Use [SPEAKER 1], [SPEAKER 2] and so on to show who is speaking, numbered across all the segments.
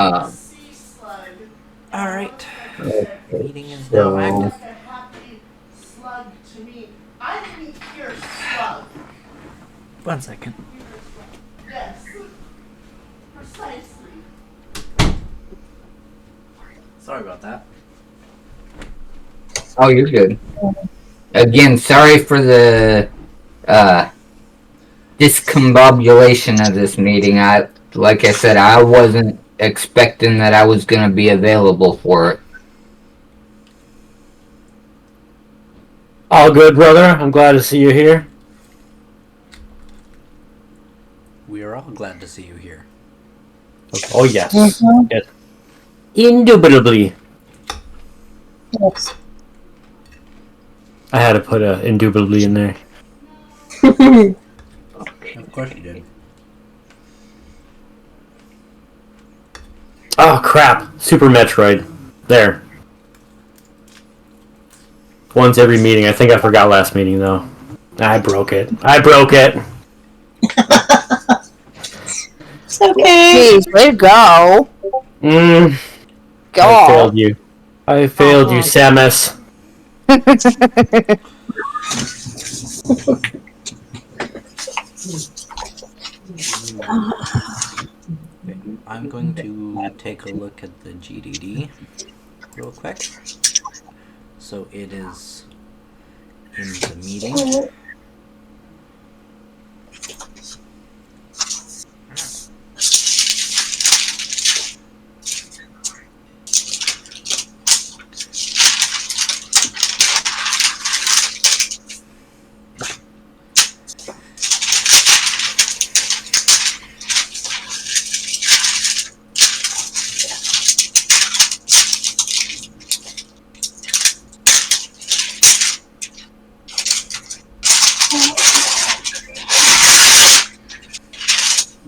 [SPEAKER 1] Uh,
[SPEAKER 2] Alright.
[SPEAKER 1] okay,
[SPEAKER 2] Meeting is now
[SPEAKER 1] so
[SPEAKER 2] active.
[SPEAKER 3] Like a happy slug to me. I didn't hear slug.
[SPEAKER 2] 1 second.
[SPEAKER 3] Yes, precisely.
[SPEAKER 2] Sorry about that.
[SPEAKER 1] oh, you're good. Again, sorry for the discombobulation of this meeting. Like I said, I wasn't expecting that I was going to be available for it.
[SPEAKER 4] All good, brother. I'm glad to see you here.
[SPEAKER 2] We are all glad to see you here.
[SPEAKER 4] Oh, yes.
[SPEAKER 5] Mhm.
[SPEAKER 4] Yes. Indubitably.
[SPEAKER 5] Yes.
[SPEAKER 4] I had to put a indubitably in there.
[SPEAKER 2] Of course you did.
[SPEAKER 4] Oh, crap. Super Metroid. There. Once every meeting. I think I forgot last meeting, though. I broke it.
[SPEAKER 5] It's okay.
[SPEAKER 6] Jeez, way to go.
[SPEAKER 4] I
[SPEAKER 6] Go.
[SPEAKER 4] failed you. I failed you, Samus.
[SPEAKER 2] Okay. I'm going to take a look at the GDD real quick. So it is in the meeting.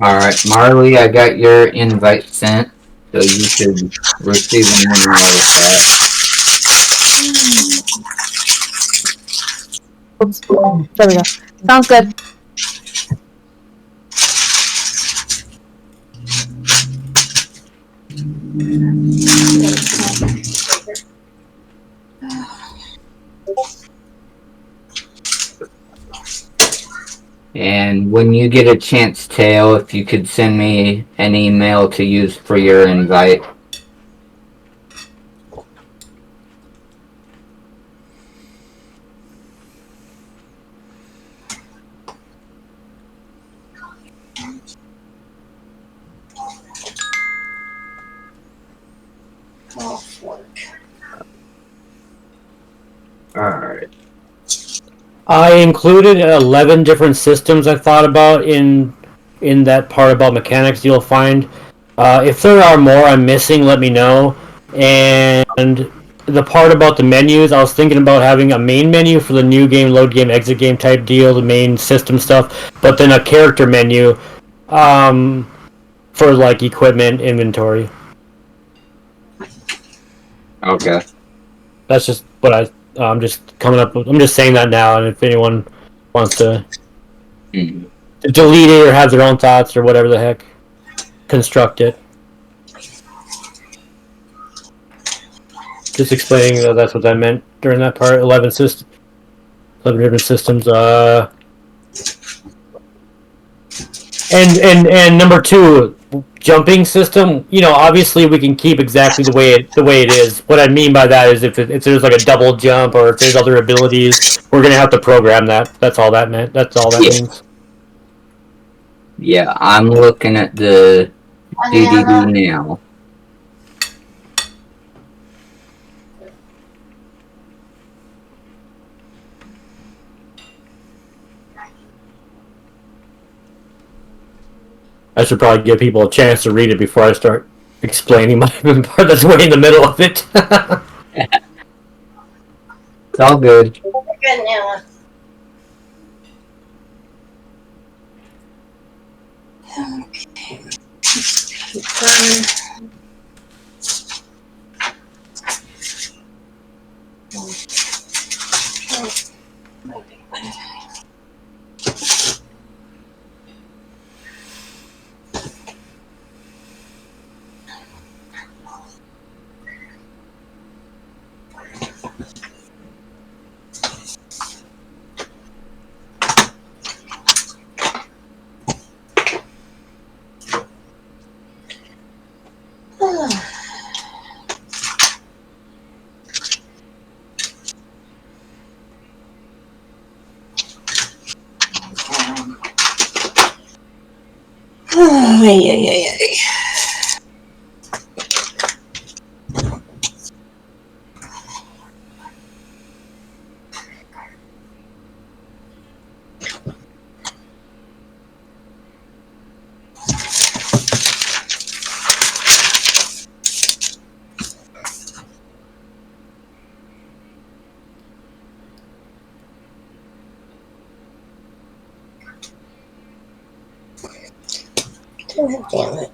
[SPEAKER 1] Alright, Marley, I got your invite sent, so you should receive an email with that.
[SPEAKER 6] Oops. There we go. Sounds good.
[SPEAKER 1] And when you get a chance, Teo, if you could send me an email to use for your invite. Alright.
[SPEAKER 4] I included 11 different systems I thought about in that part about mechanics you'll find. If there are more I'm missing, let me know. And the part about the menus, I was thinking about having a main menu for the new game, load game, exit game type deal, the main system stuff, but then a character menu for like equipment inventory.
[SPEAKER 1] Okay.
[SPEAKER 4] That's just what I'm just coming up with. I'm just saying that now, and if anyone wants to delete it or have their own thoughts or whatever the heck, construct it. Just explaining that that's what I meant during that part. 11 different systems. And number two, jumping system. You know, obviously we can keep exactly the way it is. What I mean by that is if there's like a double jump or if there's other abilities, we're gonna have to program that. That's all that meant. That's all that means.
[SPEAKER 1] Yeah, I'm looking at the DDD now.
[SPEAKER 4] I should probably give people a chance to read it before I start explaining my part that's way in the middle of it.
[SPEAKER 1] It's all good.
[SPEAKER 5] Ay, ay, ay, ay. Damn it.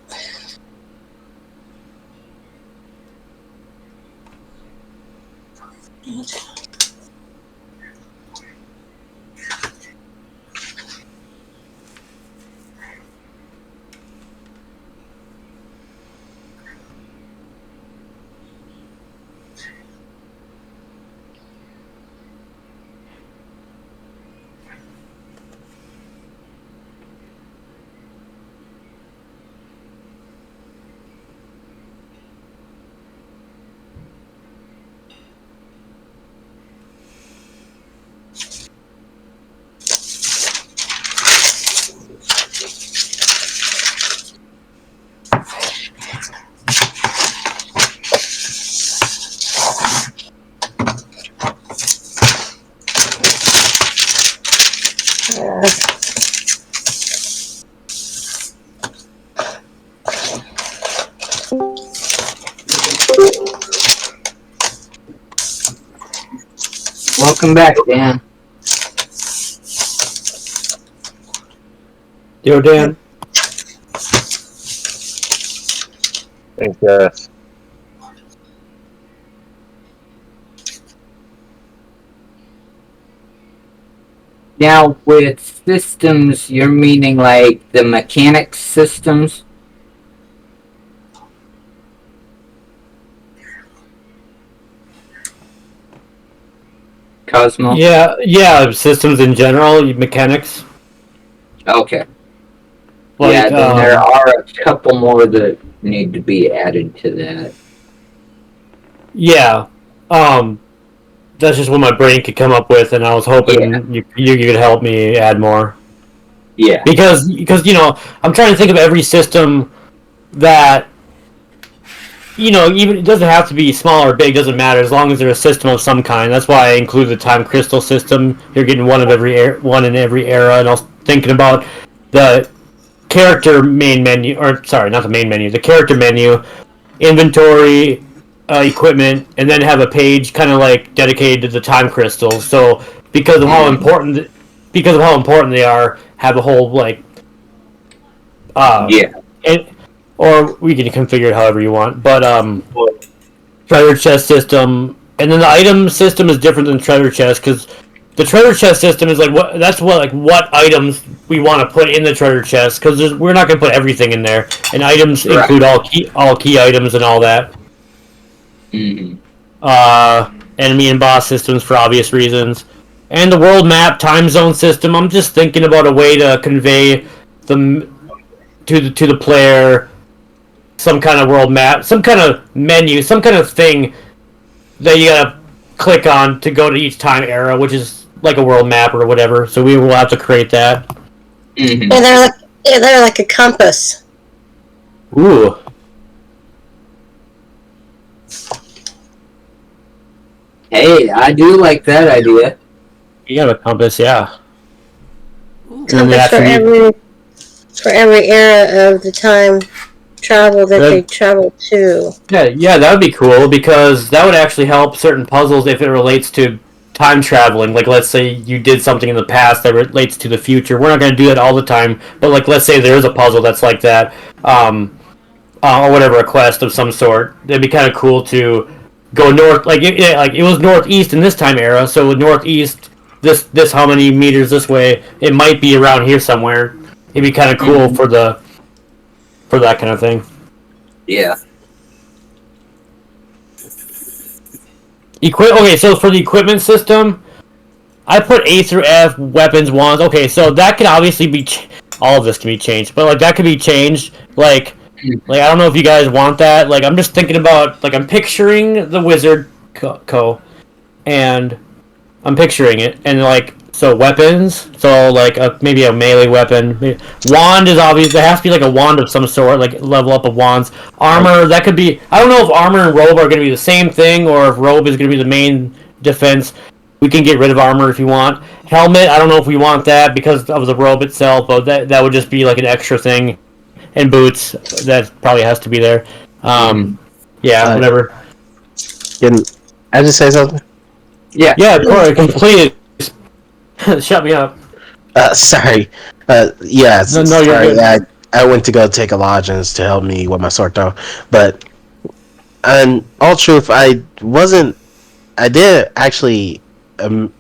[SPEAKER 1] Welcome back, Dan.
[SPEAKER 4] Yo, Dan.
[SPEAKER 7] Thanks, guys.
[SPEAKER 1] Now, with systems, you're meaning like the mechanics systems? Cosmo?
[SPEAKER 4] Yeah, systems in general, mechanics.
[SPEAKER 1] Okay.
[SPEAKER 4] Like,
[SPEAKER 1] yeah, then there are a couple more that need to be added to that.
[SPEAKER 4] Yeah. That's just what my brain could come up with, and I was hoping you could help me add more.
[SPEAKER 1] Yeah.
[SPEAKER 4] Because I'm trying to think of every system that even it doesn't have to be small or big, doesn't matter as long as they're a system of some kind. That's why I included the time crystal system. You're getting one in every era, and I was thinking about the character main menu, or sorry, not the main menu, the character menu, inventory, equipment, and then have a page kind of like dedicated to the time crystals. So because of how important they are, have a whole like or we can configure it however you want. But treasure chest system, and then the item system is different than treasure chest because the treasure chest system is like what items we want to put in the treasure chest because we're not going to put everything in there, and items include all key items and all that.
[SPEAKER 1] Mm-hmm.
[SPEAKER 4] Enemy and boss systems for obvious reasons, and the world map time zone system. I'm just thinking about a way to convey to the player some kind of world map, some kind of menu, some kind of thing that you gotta click on to go to each time era, which is like a world map or whatever. So we will have to create that.
[SPEAKER 1] Mm-hmm.
[SPEAKER 5] Yeah, they're like a compass.
[SPEAKER 4] Ooh.
[SPEAKER 1] Hey, I do like that idea.
[SPEAKER 4] You have a compass, yeah.
[SPEAKER 5] Compass for every era of the time travel that they travel to.
[SPEAKER 4] Yeah, that would be cool because that would actually help certain puzzles if it relates to time traveling. Like, let's say you did something in the past that relates to the future. We're not going to do that all the time, but like, let's say there is a puzzle that's like that, or whatever, a quest of some sort. It'd be kind of cool to go north. Like, it was northeast in this time era, so northeast, this how many meters this way? It might be around here somewhere. It'd be kind of cool for that kind of thing.
[SPEAKER 1] Yeah.
[SPEAKER 4] Okay, so for the equipment system, I put A through F, weapons, wands. Okay, so that could obviously be all of this can be changed, but like that could be changed. Like I don't know if you guys want that. Like I'm just thinking about I'm picturing the wizard and I'm picturing it, and so weapons. So maybe a melee weapon. Wand is obvious. There has to be like a wand of some sort, like level up of wands. Armor that could be. I don't know if armor and robe are going to be the same thing, or if robe is going to be the main defense. We can get rid of armor if you want. Helmet. I don't know if we want that because of the robe itself, but that would just be like an extra thing. And boots. That probably has to be there. Yeah, whatever.
[SPEAKER 8] Can I just say something?
[SPEAKER 1] Yeah.
[SPEAKER 4] Yeah, Corey, complete it. Shut me up.
[SPEAKER 8] Sorry. Yeah,
[SPEAKER 4] No, you're
[SPEAKER 8] sorry.
[SPEAKER 4] good.
[SPEAKER 8] I went to go take a lodgings to help me with my sword throw. But, in all truth, I did actually, when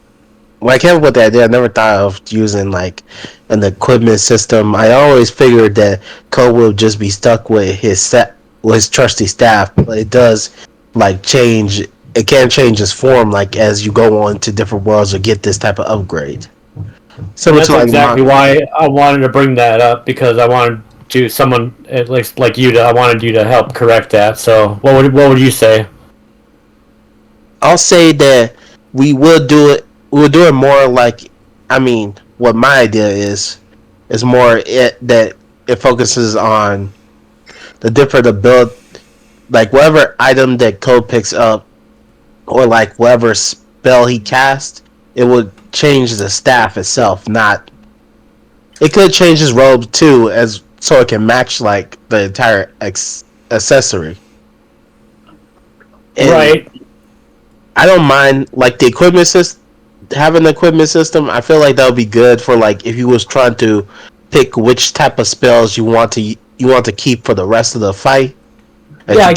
[SPEAKER 8] I came up with the idea, I never thought of using, an equipment system. I always figured that Cole will just be stuck with his trusty staff, but it does, change. It can change its form, as you go on to different worlds or get this type of upgrade. So
[SPEAKER 4] That's exactly why I wanted to bring that up, because I wanted to someone at least like you I wanted you to help correct that. So what would you say?
[SPEAKER 8] I'll say that we will do it. We'll do it more what my idea is more that it focuses on the different ability, whatever item that Code picks up, or whatever spell he casts, it would change the staff itself. Not, it could change his robe too, so it can match the entire accessory. And
[SPEAKER 4] right.
[SPEAKER 8] I don't mind the equipment system. Having the equipment system, I feel like that would be good for if you was trying to pick which type of spells you want to keep for the rest of the fight.
[SPEAKER 4] Yeah, I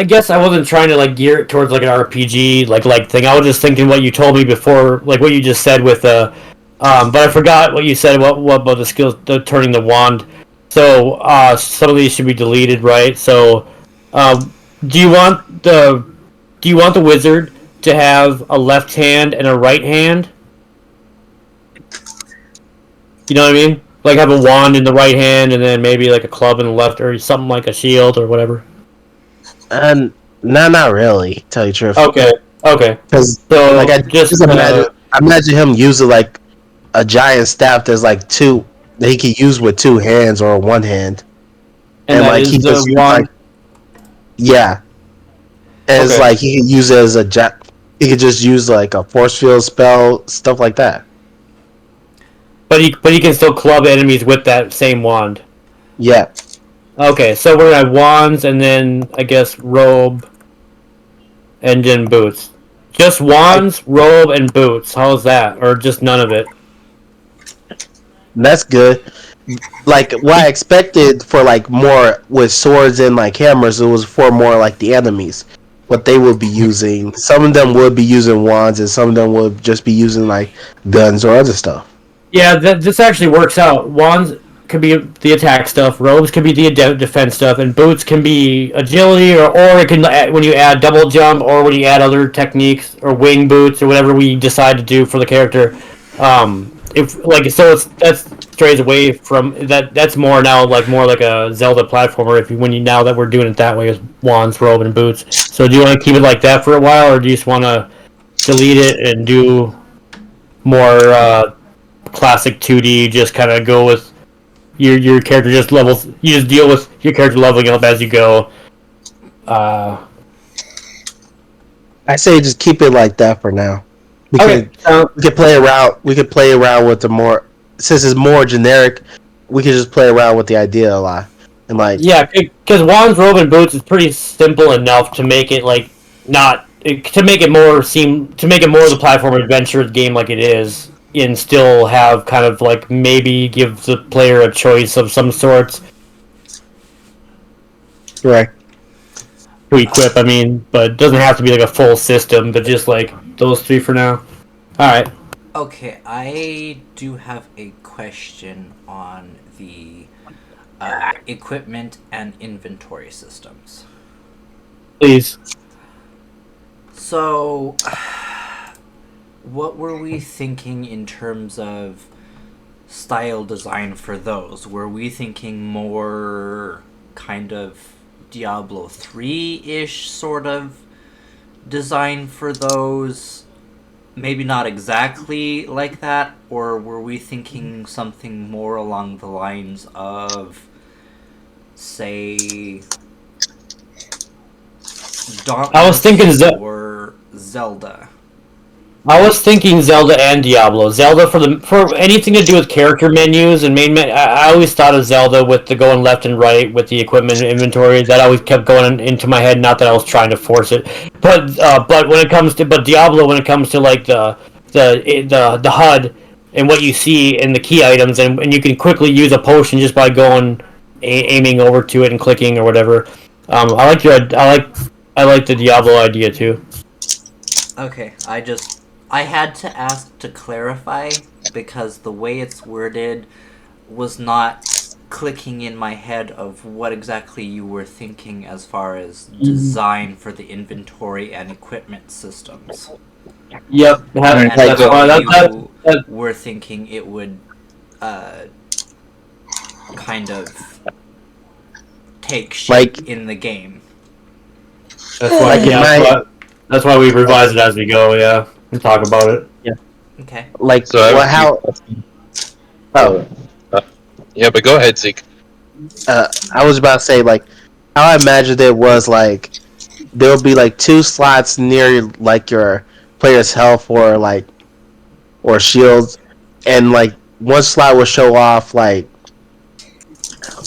[SPEAKER 4] guess I wasn't trying to gear it towards an RPG thing. I was just thinking what you told me before, what you just said with but I forgot what you said. What about the skills, turning the wand? So some of these should be deleted, right? So do you want the wizard to have a left hand and a right hand? You know what I mean? Have a wand in the right hand and then maybe a club in the left, or something like a shield or whatever.
[SPEAKER 8] No, not really. Tell you the truth.
[SPEAKER 4] Okay.
[SPEAKER 8] Because
[SPEAKER 4] So
[SPEAKER 8] I just imagine him using a giant staff that's two that he could use with two hands or one hand,
[SPEAKER 4] and
[SPEAKER 8] he just
[SPEAKER 4] wand.
[SPEAKER 8] Yeah, and
[SPEAKER 4] Okay.
[SPEAKER 8] it's he could use it as he could just use a force field spell, stuff like that.
[SPEAKER 4] But he can still club enemies with that same wand.
[SPEAKER 8] Yeah.
[SPEAKER 4] Okay, so we're at wands and then I guess robe and then boots. Just wands, robe, and boots. How's that? Or just none of it?
[SPEAKER 8] That's good. What I expected for more with swords and hammers, it was for more the enemies. What they would be using. Some of them would be using wands, and some of them would just be using guns or other stuff.
[SPEAKER 4] Yeah, this actually works out. Wands could be the attack stuff, robes could be the defense stuff, and boots can be agility, or it can when you add double jump, or when you add other techniques, or wing boots, or whatever we decide to do for the character. That's strays away from that. That's more now more like a Zelda platformer. Now that we're doing it that way, with wands, robe, and boots. So do you want to keep it like that for a while, or do you just want to delete it and do more classic 2D? Just kind of go with your character just levels. You just deal with your character leveling up as you go.
[SPEAKER 8] I say just keep it like that for now. We could play around. We could play around with the more, since it's more generic. We could just play around with the idea a lot, and
[SPEAKER 4] yeah, because wands, robe, and boots is pretty simple enough to make it to make it more the platform adventure game like it is, and still have kind of maybe give the player a choice of some sorts.
[SPEAKER 8] Right.
[SPEAKER 4] To equip, but it doesn't have to be a full system, but just those three for now. Alright.
[SPEAKER 2] Okay, I do have a question on the equipment and inventory systems.
[SPEAKER 4] Please.
[SPEAKER 2] So, what were we thinking in terms of style design for those? Were we thinking more kind of Diablo 3-ish sort of design for those? Maybe not exactly like that, or were we thinking something more along the lines of, say, Dauntless
[SPEAKER 4] I was thinking
[SPEAKER 2] or Zelda?
[SPEAKER 4] I was thinking Zelda and Diablo. Zelda for anything to do with character menus and I always thought of Zelda with the going left and right with the equipment inventory. That always kept going into my head. Not that I was trying to force it, but when it comes to Diablo, when it comes to like the HUD and what you see in the key items, and you can quickly use a potion just by going aiming over to it and clicking or whatever. I like the Diablo idea too.
[SPEAKER 2] Okay, I had to ask to clarify because the way it's worded was not clicking in my head of what exactly you were thinking as far as design for the inventory and equipment systems.
[SPEAKER 4] Yep,
[SPEAKER 2] And
[SPEAKER 4] that's
[SPEAKER 2] how
[SPEAKER 4] why
[SPEAKER 2] you
[SPEAKER 4] that
[SPEAKER 2] were thinking it would kind of take shape in the game.
[SPEAKER 4] That's why, that's why we revise it as we go, yeah. And talk about it.
[SPEAKER 2] Okay.
[SPEAKER 8] Like,
[SPEAKER 7] So I
[SPEAKER 8] well, how... Oh,
[SPEAKER 7] Yeah, but go ahead, Zeke.
[SPEAKER 8] I was about to say, like, how I imagined it was, like, there'll be, like, 2 slots near, like, your player's health or shields, and, like, one slot will show off, like...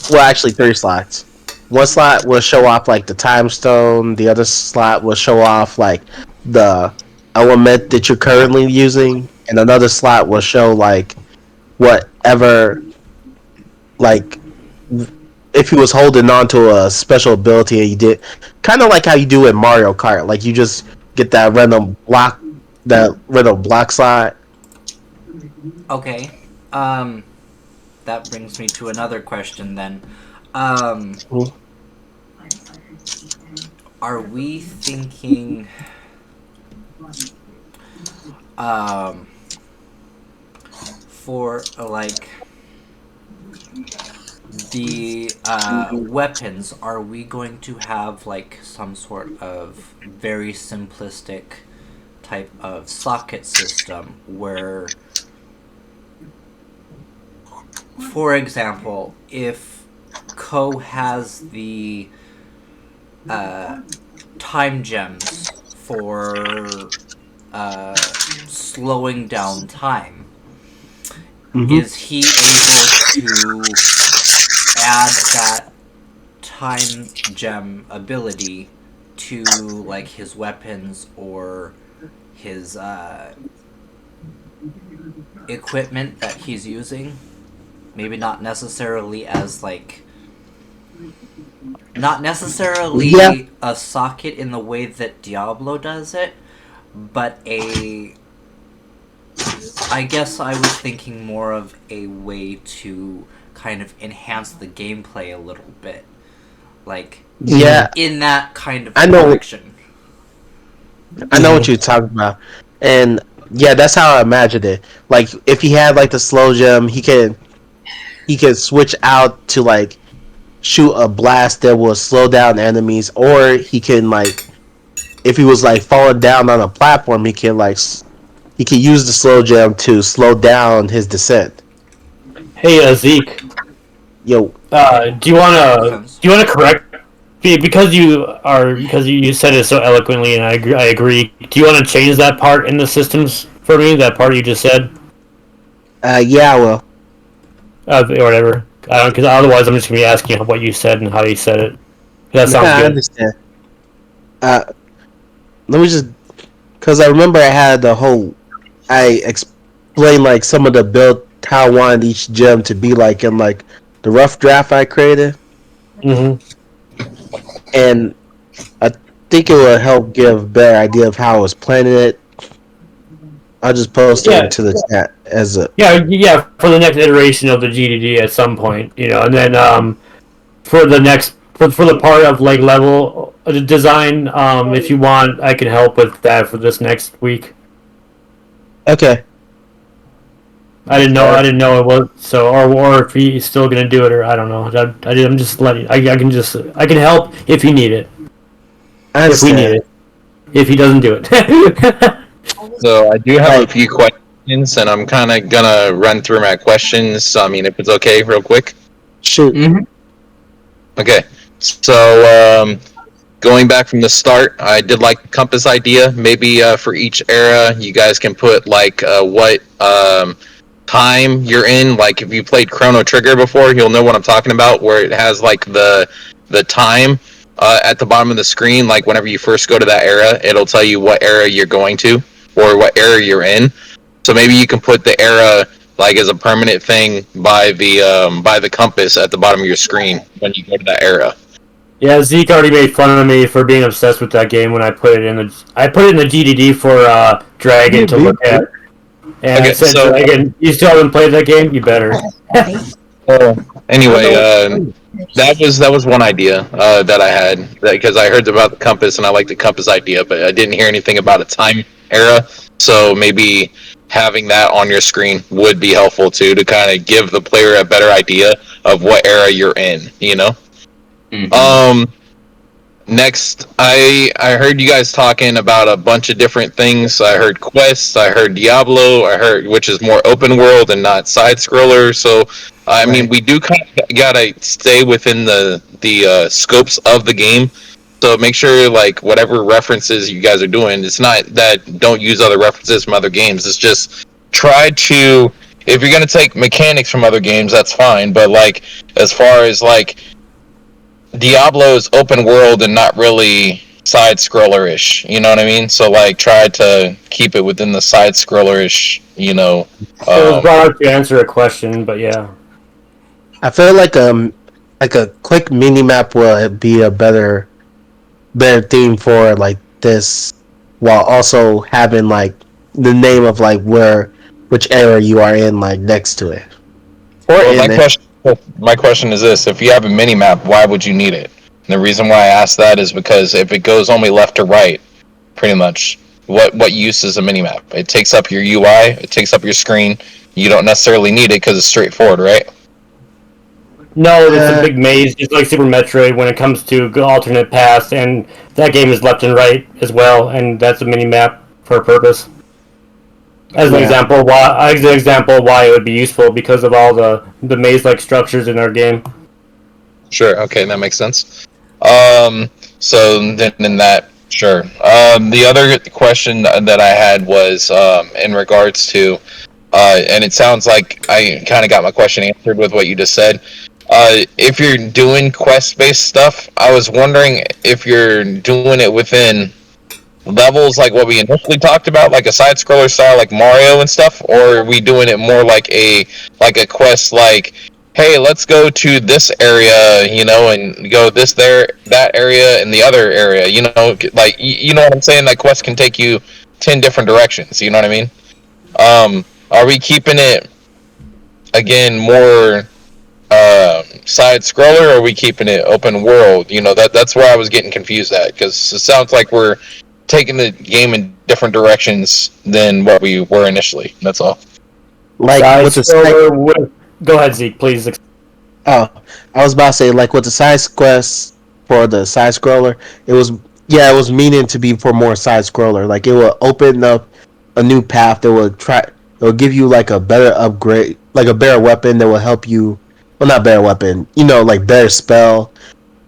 [SPEAKER 8] Well, actually, 3 slots. One slot will show off, like, the time stone, the other slot will show off, like, the element that you're currently using, and another slot will show, like, whatever, like, if you was holding on to a special ability and you did, kind of like how you do in Mario Kart, like you just get that random block slot.
[SPEAKER 2] Okay. That brings me to another question then. Are we thinking for like the weapons, are we going to have like some sort of very simplistic type of socket system where, for example, if Ko has the time gems for slowing down time, is he able to add that time gem ability to like his weapons or his equipment that he's using? Maybe not necessarily as like, not necessarily a socket in the way that Diablo does it, but I guess I was thinking more of a way to kind of enhance the gameplay a little bit, like in that kind of direction.
[SPEAKER 8] I know what you're talking about, and yeah, that's how I imagined it. Like if he had like the slow gem, he could switch out to like shoot a blast that will slow down enemies, or he can like, if he was like falling down on a platform, he can use the slow gem to slow down his descent.
[SPEAKER 4] Hey, Zeke.
[SPEAKER 8] Yo.
[SPEAKER 4] Do you wanna correct? Because you said it so eloquently, and I agree. Do you want to change that part in the systems for me? That part you just said.
[SPEAKER 8] Yeah, I will.
[SPEAKER 4] Or whatever. Because otherwise, I'm just gonna be asking you what you said and how you said it. That sounds good.
[SPEAKER 8] I understand. Let me just, because I remember I explained like some of the build, how I wanted each gem to be like in like the rough draft I created. And I think it will help give a better idea of how I was planning it. I'll just post it into the chat as a... For the next iteration of the GDD at some point, and then for the next
[SPEAKER 4] for the part of like level design. If you want, I can help with that for this next week.
[SPEAKER 8] Okay.
[SPEAKER 4] I didn't know it was so, or if he's still gonna do it, or I don't know. I'm just letting. I can help if you need it. If we need it. If he doesn't do it.
[SPEAKER 7] So I do have a few questions, and I'm kind of gonna run through my questions. I mean, if it's okay, real quick.
[SPEAKER 8] Shoot.
[SPEAKER 1] Mm-hmm.
[SPEAKER 7] Okay. So going back from the start, I did like the compass idea. Maybe for each era, you guys can put like what time you're in. Like if you played Chrono Trigger before, you'll know what I'm talking about, where it has like the time at the bottom of the screen. Like whenever you first go to that era, it'll tell you what era you're going to or what era you're in. So maybe you can put the era like as a permanent thing by the compass at the bottom of your screen when you go to that era.
[SPEAKER 4] Yeah, Zeke already made fun of me for being obsessed with that game when I put it in the GDD for Dragon to look at. And
[SPEAKER 7] Okay,
[SPEAKER 4] I said,
[SPEAKER 7] so-
[SPEAKER 4] Dragon, you still haven't played that game? You better.
[SPEAKER 7] Anyway, that was one idea that I had because I heard about the compass and I liked the compass idea, but I didn't hear anything about a time era. So maybe having that on your screen would be helpful too, to kind of give the player a better idea of what era you're in. You know.
[SPEAKER 1] Mm-hmm.
[SPEAKER 7] Next, I heard you guys talking about a bunch of different things. I heard Quest, I heard Diablo, which is more open world and not side scroller. So I mean, we do kind of gotta stay within the scopes of the game. So make sure like whatever references you guys are doing, it's not that don't use other references from other games. It's just try to, if you're gonna take mechanics from other games, that's fine. But like as far as like Diablo is open world and not really side scroller-ish, you know what I mean? So like try to keep it within the side scroller-ish, you know.
[SPEAKER 4] It was brought up to answer a question, but yeah.
[SPEAKER 8] I feel like a quick mini map will be a better theme for like this, while also having like the name of like which era you are in like next to it. Or
[SPEAKER 7] Well, my question is this: if you have a mini map, why would you need it? And the reason why I ask that is because if it goes only left to right, pretty much, what use is a mini map? It takes up your UI, it takes up your screen. You don't necessarily need it because it's straightforward, right?
[SPEAKER 4] No, it's a big maze, just like Super Metroid when it comes to alternate paths, and that game is left and right as well, and that's a mini map for a purpose. As an example, why it would be useful because of all the maze-like structures in our game.
[SPEAKER 7] Sure. Okay, that makes sense. So then in that, sure. The other question that I had was in regards to, and it sounds like I kind of got my question answered with what you just said. If you're doing quest-based stuff, I was wondering if you're doing it within levels like what we initially talked about, like a side scroller style like Mario and stuff, or are we doing it more like a quest like, hey, let's go to this area, you know, and go that area and the other area, you know, like you know what I'm saying? That quest can take you 10 different directions, you know what I mean? Are we keeping it again more side scroller, or are we keeping it open world? You know, that's where I was getting confused at, because it sounds like we're taking the game in different directions than what we were initially. That's all.
[SPEAKER 8] Like with the
[SPEAKER 4] go ahead, Zeke, please.
[SPEAKER 8] I was about to say, like with the side quest for the side scroller, it was meaning to be for more side scroller. Like it will open up a new path that will give you like a better upgrade, like a better weapon that will help you. Well, not better weapon, you know, like better spell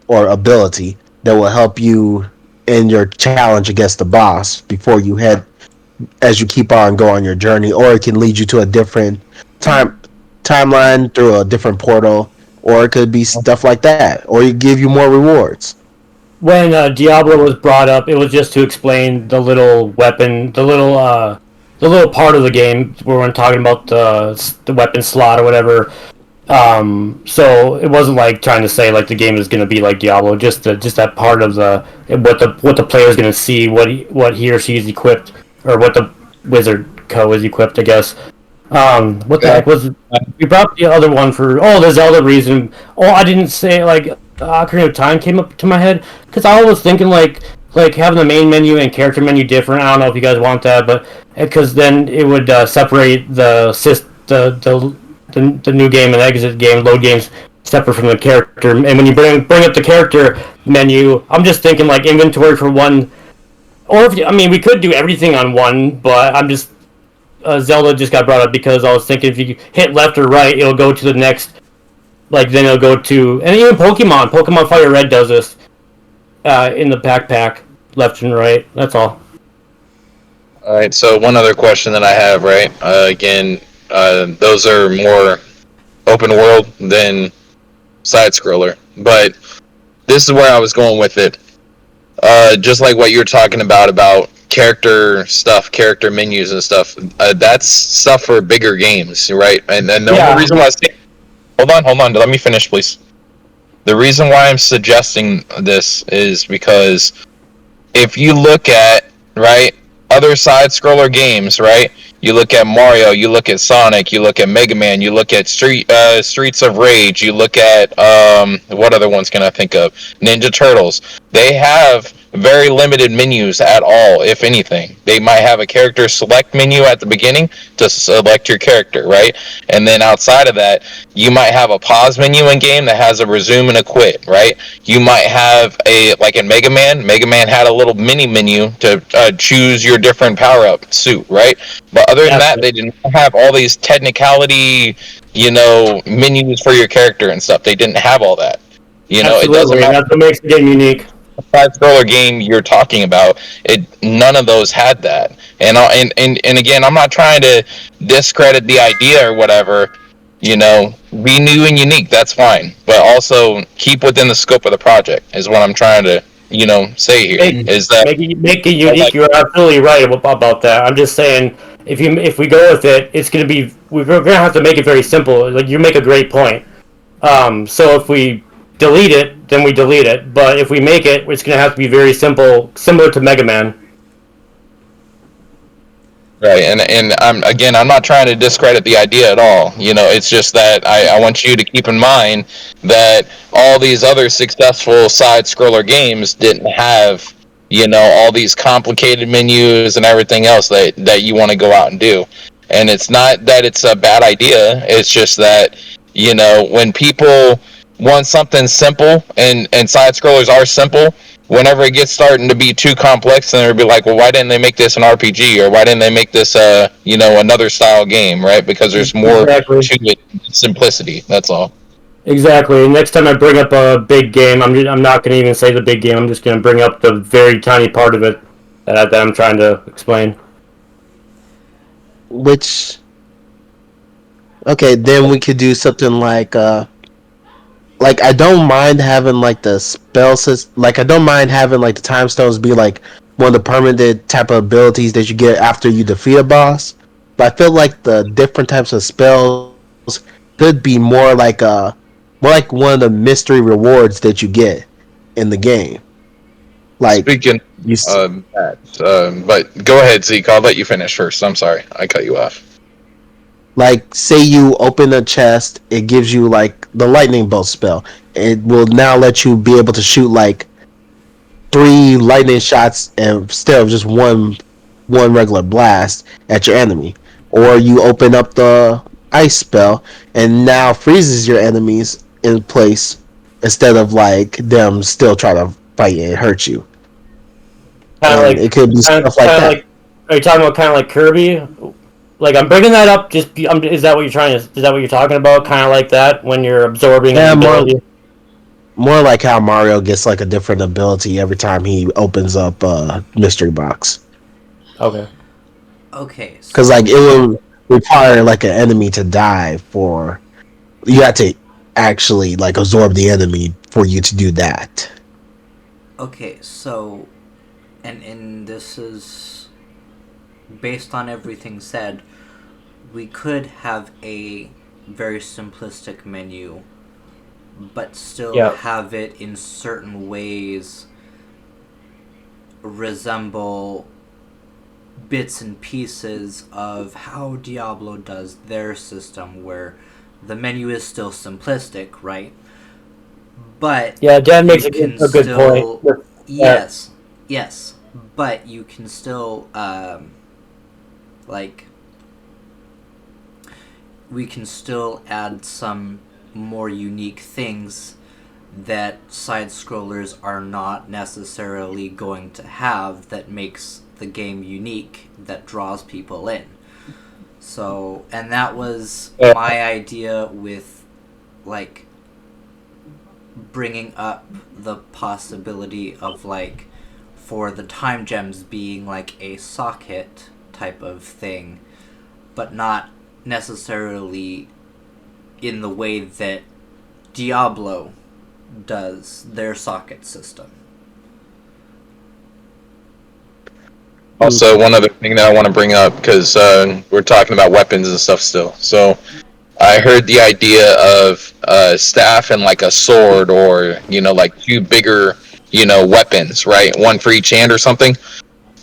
[SPEAKER 8] or ability that will help you in your challenge against the boss before you head, as you keep on going on your journey, or it can lead you to a different timeline through a different portal, or it could be stuff like that, or it give you more rewards.
[SPEAKER 4] When Diablo was brought up, it was just to explain the little weapon, the little part of the game where we're talking about the weapon slot or whatever. So it wasn't like trying to say like the game is going to be like Diablo, just that part of what the player is going to see, what he or she is equipped, or what the wizard co is equipped, I guess. What the heck was it? We brought up the other one for the Zelda reason. Oh, I didn't say like Ocarina of Time came up to my head because I was thinking like having the main menu and character menu different. I don't know if you guys want that, but because then it would separate the new game and exit game, load games separate from the character. And when you bring up the character menu, I'm just thinking like inventory for one. Or if you, I mean, we could do everything on one, but I'm just Zelda just got brought up because I was thinking if you hit left or right, it'll go to the next. Like then it'll go to, and even Pokemon Fire Red does this in the backpack, left and right. That's all.
[SPEAKER 7] All right. So one other question that I have, right? Again, those are more open world than side scroller, but this is where I was going with it. Just like what you're talking about character stuff, character menus and stuff. That's stuff for bigger games, right? And the only reason why I say, hold on, let me finish, please. The reason why I'm suggesting this is because if you look at, right, other side scroller games, right? You look at Mario, you look at Sonic, you look at Mega Man, you look at Streets of Rage, you look at what other ones can I think of? Ninja Turtles. They have very limited menus at all, if anything. They might have a character select menu at the beginning to select your character, right? And then outside of that, you might have a pause menu in game that has a resume and a quit, right? You might have like in Mega Man had a little mini menu to choose your different power-up suit, right? But other than that, they didn't have all these technicality, menus for your character and stuff. They didn't have all that. It doesn't matter.
[SPEAKER 4] That's what makes the game unique.
[SPEAKER 7] Side scroller game you're talking about, none of those had that. And again, I'm not trying to discredit the idea or whatever. Be new and unique. That's fine, but also keep within the scope of the project is what I'm trying to say here. Is that
[SPEAKER 4] make it unique? You're absolutely right about that. I'm just saying if we go with it, it's gonna be we're gonna have to make it very simple. Like you make a great point. So if we delete it, then we delete it. But if we make it, it's going to have to be very simple, similar to Mega Man.
[SPEAKER 7] Right, and I'm not trying to discredit the idea at all. It's just that I want you to keep in mind that all these other successful side-scroller games didn't have, all these complicated menus and everything else that you want to go out and do. And it's not that it's a bad idea. It's just that, when people want something simple, and side scrollers are simple, whenever it gets starting to be too complex, then they'll be like, well, why didn't they make this an RPG, or why didn't they make this another style game, right? Because there's more to it, simplicity. That's all.
[SPEAKER 4] Exactly. Next time I bring up a big game, I'm not going to even say the big game. I'm just going to bring up the very tiny part of it that I'm trying to explain.
[SPEAKER 8] Okay, then we could do something like I don't mind having like the spell system. Like I don't mind having like the time stones be like one of the permanent type of abilities that you get after you defeat a boss. But I feel like the different types of spells could be more like one of the mystery rewards that you get in the game. Like
[SPEAKER 7] speaking of that, but go ahead, Zeke. I'll let you finish first. I'm sorry, I cut you off.
[SPEAKER 8] Like, say you open a chest, it gives you, like, the lightning bolt spell. It will now let you be able to shoot, like, 3 lightning shots instead of just one regular blast at your enemy. Or you open up the ice spell, and now freezes your enemies in place instead of, like, them still trying to fight and hurt you. It could be stuff like that.
[SPEAKER 4] Are you talking about kind of like Kirby? Like I'm bringing that up. Is that what you're talking about? Kind of like that when you're absorbing.
[SPEAKER 8] Yeah, more like how Mario gets like a different ability every time he opens up a mystery box.
[SPEAKER 4] Okay.
[SPEAKER 2] Okay.
[SPEAKER 8] Because like it will require like an enemy to die for you have to actually like absorb the enemy for you to do that.
[SPEAKER 2] Okay, so, and this is based on everything said. We could have a very simplistic menu, but still have it in certain ways resemble bits and pieces of how Diablo does their system, where the menu is still simplistic, right? But
[SPEAKER 4] Yeah, Dan makes
[SPEAKER 2] you
[SPEAKER 4] a
[SPEAKER 2] can
[SPEAKER 4] good
[SPEAKER 2] still-
[SPEAKER 4] point.
[SPEAKER 2] Yes, but you can still like we can still add some more unique things that side scrollers are not necessarily going to have, that makes the game unique, that draws people in. So, and that was my idea with like bringing up the possibility of like for the time gems being like a socket type of thing, but not necessarily in the way that Diablo does their socket system.
[SPEAKER 7] Also, one other thing that I want to bring up, because we're talking about weapons and stuff still. So, I heard the idea of staff and like a sword, or like two bigger, weapons, right? One for each hand or something.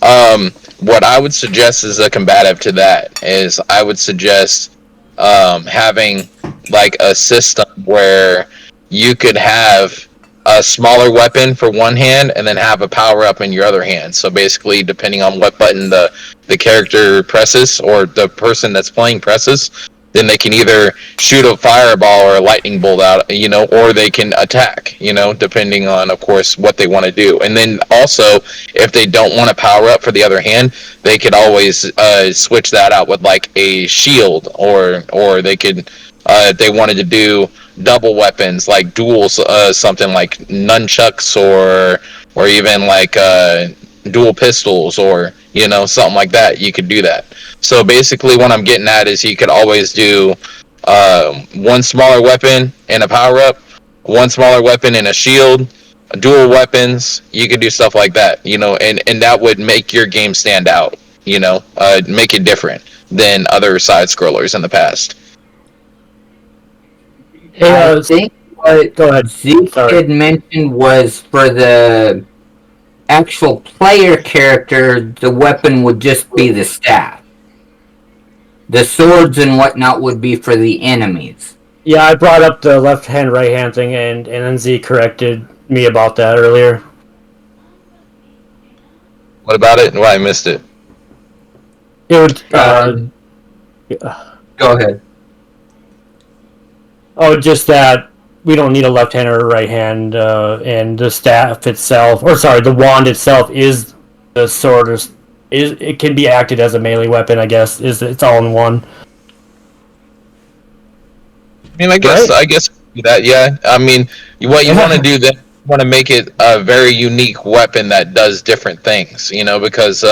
[SPEAKER 7] What I would suggest is a combative to that is I would suggest having like a system where you could have a smaller weapon for one hand and then have a power up in your other hand. So basically, depending on what button the character presses or the person that's playing presses, then they can either shoot a fireball or a lightning bolt out, or they can attack, depending on, of course, what they want to do. And then also, if they don't want to power up for the other hand, they could always switch that out with like a shield, or they could, if they wanted to do double weapons, like dual, something like nunchucks, or even like dual pistols, or something like that. You could do that. So basically, what I'm getting at is you could always do one smaller weapon and a power up, one smaller weapon and a shield, dual weapons. You could do stuff like that, and that would make your game stand out, make it different than other side scrollers in the past.
[SPEAKER 4] Hey,
[SPEAKER 1] I think what
[SPEAKER 4] go ahead.
[SPEAKER 1] Zeke
[SPEAKER 4] Sorry.
[SPEAKER 1] had mentioned was for the actual player character, the weapon would just be the staff. The swords and whatnot would be for the enemies.
[SPEAKER 4] Yeah, I brought up the left hand, right hand thing, and then Z corrected me about that earlier.
[SPEAKER 7] What about it? Why I missed it?
[SPEAKER 4] It would.
[SPEAKER 1] Go ahead.
[SPEAKER 4] Oh, just that we don't need a left hand or a right hand, and the staff itself, or sorry, the wand itself is the sword. It can be acted as a melee weapon, I guess. It's all in one.
[SPEAKER 7] I mean, I guess that, yeah. I mean, what you want to do then, you want to make it a very unique weapon that does different things, because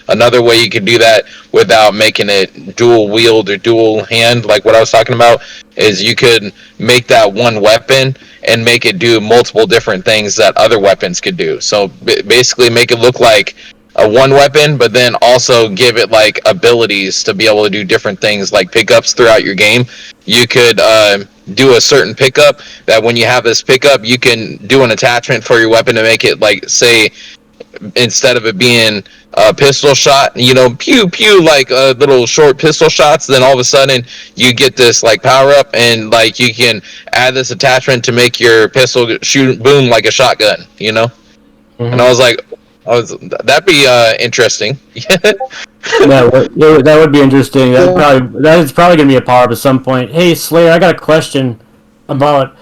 [SPEAKER 7] another way you could do that without making it dual wield or dual hand, like what I was talking about, is you could make that one weapon and make it do multiple different things that other weapons could do. So basically make it look like a one weapon, but then also give it like abilities to be able to do different things, like pickups throughout your game. You could do a certain pickup that when you have this pickup, you can do an attachment for your weapon to make it like, say, instead of it being a pistol shot, pew pew, like little short pistol shots, then all of a sudden you get this like power up, and like you can add this attachment to make your pistol shoot boom like a shotgun,
[SPEAKER 4] Mm-hmm.
[SPEAKER 7] And I was like, that'd be interesting.
[SPEAKER 4] that would be interesting. That is probably going to be a power up at some point. Hey, Slayer, I got a question about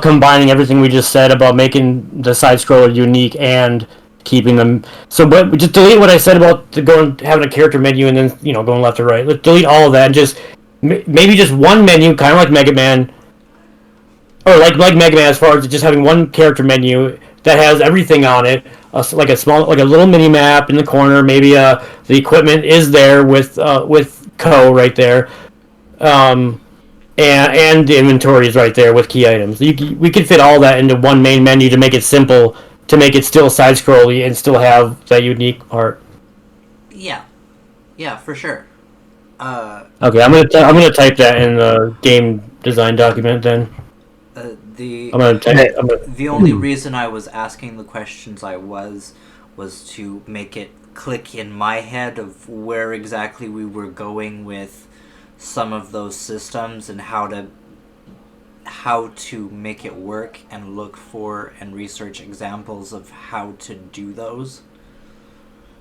[SPEAKER 4] combining everything we just said about making the side scroller unique and keeping them. So, but just delete what I said about having a character menu and then going left or right. Let's delete all of that and just maybe just one menu, kind of like Mega Man, or like Mega Man, as far as just having one character menu that has everything on it, like a little mini map in the corner. Maybe the equipment is there with Co right there, and the inventory is right there with key items. We could fit all that into one main menu to make it simple, to make it still side scrolly and still have that unique part.
[SPEAKER 2] Yeah, for sure.
[SPEAKER 4] Okay, I'm gonna type that in the game design document then.
[SPEAKER 2] The only reason I was asking the questions was to make it click in my head of where exactly we were going with some of those systems and how how to make it work and look for and research examples of how to do those.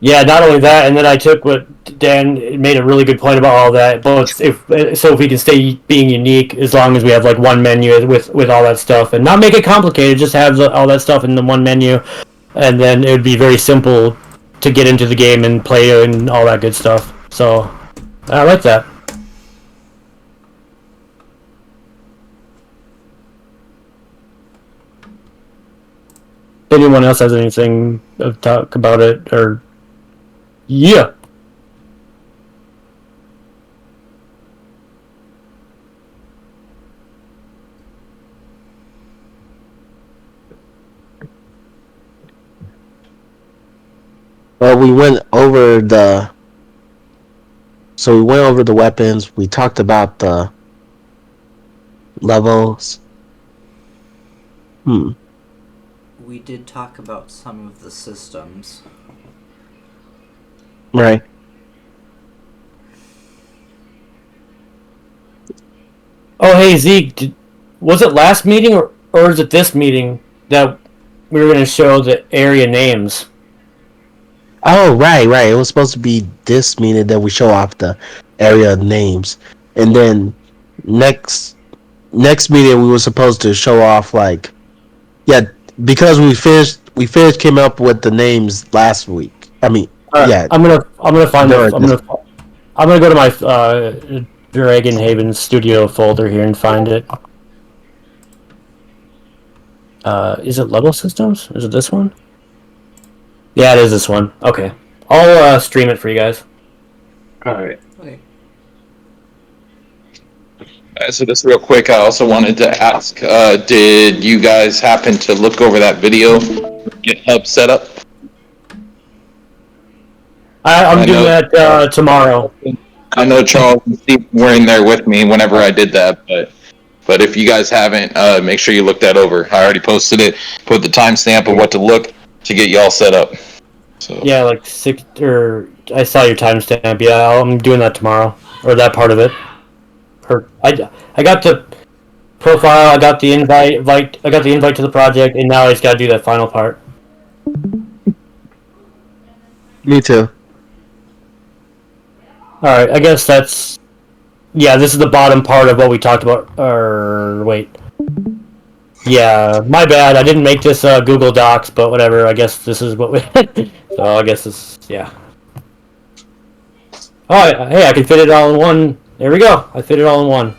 [SPEAKER 4] Yeah, not only that, and then I took what Dan made a really good point about all that. But if we can stay being unique, as long as we have like one menu with all that stuff, and not make it complicated, just have all that stuff in the one menu, and then it would be very simple to get into the game and play and all that good stuff. So I like that. Anyone else has anything to talk about it or? Yeah.
[SPEAKER 8] Well, we went over the. So we went over the weapons. We talked about the levels.
[SPEAKER 2] We did talk about some of the systems.
[SPEAKER 8] Right.
[SPEAKER 4] Oh, hey Zeke, was it last meeting or is it this meeting that we were going to show the area names?
[SPEAKER 8] Oh, right. It was supposed to be this meeting that we show off the area names, and then next meeting we were supposed to show off because we finished came up with the names last week. I mean, yeah.
[SPEAKER 4] I'm gonna find it. I'm gonna go to my Dragon Haven Studio folder here and find it. Is it level systems? Is it this one? Yeah, it is this one. Okay, I'll stream it for you guys.
[SPEAKER 1] All right.
[SPEAKER 2] Okay.
[SPEAKER 7] So just real quick, I also wanted to ask, did you guys happen to look over that video GitHub setup?
[SPEAKER 4] I'm doing that tomorrow.
[SPEAKER 7] I know Charles and Steve were in there with me whenever I did that, but if you guys haven't, make sure you look that over. I already posted it, put the timestamp of what to look to get y'all set up. So
[SPEAKER 4] Yeah, like 6 or I saw your timestamp. Yeah, I'm doing that tomorrow, or that part of it. I got the profile, I got the invite, I got the invite to the project, and now I just got to do that final part.
[SPEAKER 8] Me too.
[SPEAKER 4] All right, I guess that's. Yeah, this is the bottom part of what we talked about. Or wait. Yeah, my bad. I didn't make this Google Docs, but whatever. I guess this is what we. So I guess this. Yeah. Oh, hey, I can fit it all in one. There we go. I fit it all in one.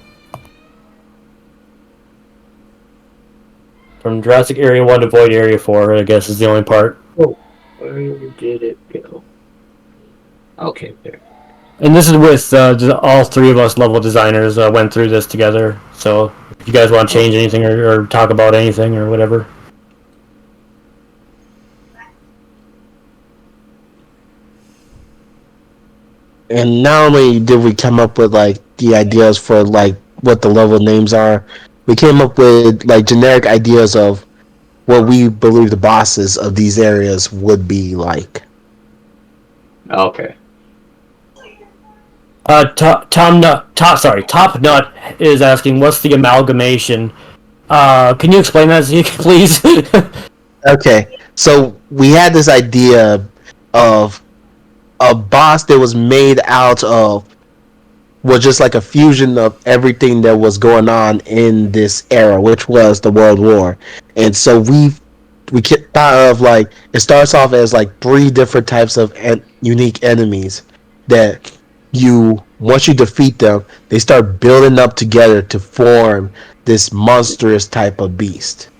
[SPEAKER 4] From Jurassic Area 1 to Void Area 4, I guess, is the only part.
[SPEAKER 1] Oh, where did it go? Okay, there.
[SPEAKER 4] And this is with all three of us level designers went through this together. So if you guys want to change anything or talk about anything or whatever.
[SPEAKER 8] And not only did we come up with the ideas for what the level names are, we came up with generic ideas of what we believe the bosses of these areas would be like.
[SPEAKER 1] Okay.
[SPEAKER 4] Top Nut is asking, what's the amalgamation? Can you explain that, Zeke, please?
[SPEAKER 8] Okay, so we had this idea of a boss that was made out of was just like a fusion of everything that was going on in this era, which was the World War. And so we thought of it starts off as three different types of unique enemies that once you defeat them, they start building up together to form this monstrous type of beast.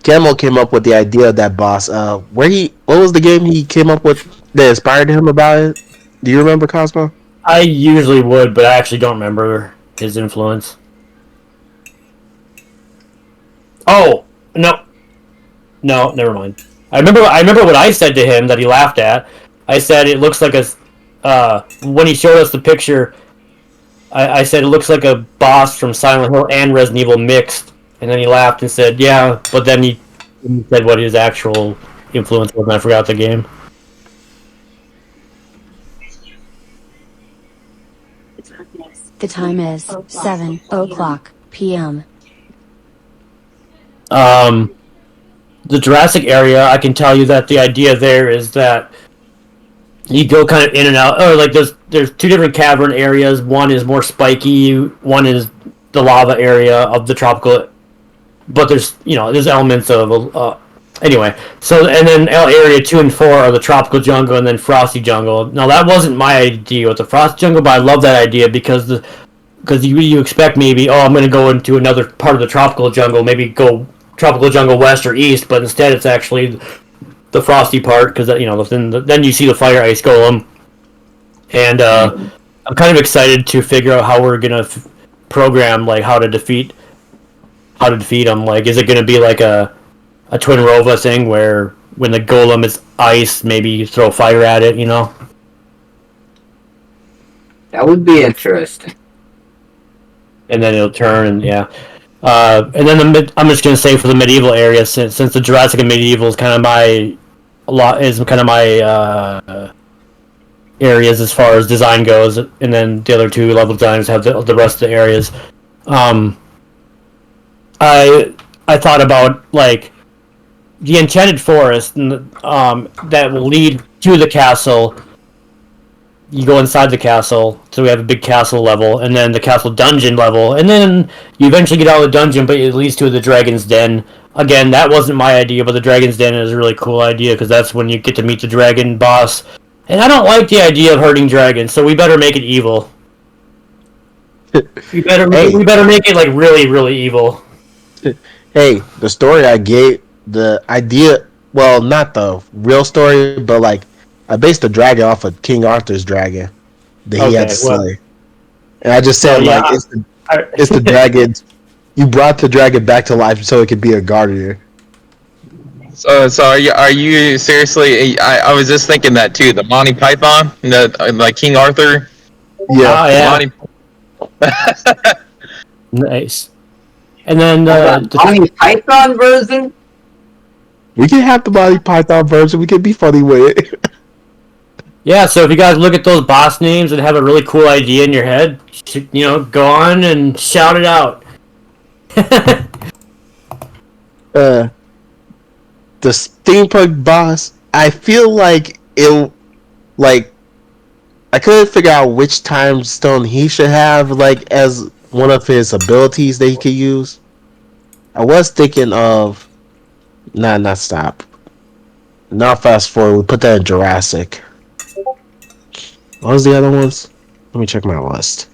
[SPEAKER 8] Gemmel came up with the idea of that boss. What was the game he came up with that inspired him about it? Do you remember, Cosmo?
[SPEAKER 4] I usually would, but I actually don't remember his influence. Oh, no, never mind. I remember what I said to him that he laughed at. I said it looks like when he showed us the picture, I said it looks like a boss from Silent Hill and Resident Evil mixed. And then he laughed and said, yeah, but then he said what his actual influence was, and I forgot the game.
[SPEAKER 9] The time is 7:00 p.m.
[SPEAKER 4] The Jurassic area, I can tell you that the idea there is that you go kind of in and out. Or like there's two different cavern areas. One is more spiky. One is the lava area of the tropical. But there's elements of anyway. So and then area 2 and 4 are the tropical jungle and then frosty jungle. Now that wasn't my idea with the frosty jungle, but I love that idea because you expect maybe I'm going to go into another part of the tropical jungle, maybe go tropical jungle west or east, but instead it's actually the frosty part because then you see the fire ice golem, and I'm kind of excited to figure out how we're gonna program like how to defeat them. Like, is it gonna be like a Twin Rova thing where when the golem is ice, maybe you throw fire at it?
[SPEAKER 1] That would be interesting.
[SPEAKER 4] And then it'll turn, and yeah. And then I'm just gonna say for the medieval area, since the Jurassic and medieval is kind of my areas as far as design goes, and then the other two level designs have the rest of the areas. I thought about like the Enchanted Forest, that will lead to the castle. You go inside the castle, so we have a big castle level, and then the castle dungeon level, and then you eventually get out of the dungeon, but it leads to the Dragon's Den. Again, that wasn't my idea, but the Dragon's Den is a really cool idea, because that's when you get to meet the dragon boss. And I don't like the idea of hurting dragons, so we better make it evil. we better make it, like, really, really evil.
[SPEAKER 8] Hey, the story I gave, the idea, well, not the real story, but, like, I based the dragon off of King Arthur's dragon that he had to slay. And I just said, it's the dragon. You brought the dragon back to life so it could be a guardian.
[SPEAKER 7] So are you seriously? I was just thinking that too. The Monty Python, like King Arthur.
[SPEAKER 8] Yeah.
[SPEAKER 4] Oh, yeah.
[SPEAKER 7] Monty...
[SPEAKER 4] Nice. And then
[SPEAKER 1] the Monty Python version.
[SPEAKER 8] We can have the Monty Python version. We can be funny with it.
[SPEAKER 4] Yeah, so if you guys look at those boss names and have a really cool idea in your head, go on and shout it out.
[SPEAKER 8] The steampunk boss, I feel like I couldn't figure out which time stone he should have, like, as one of his abilities that he could use. I was thinking of not stop. Now fast forward, we put that in Jurassic. What was the other ones? Let me check my list.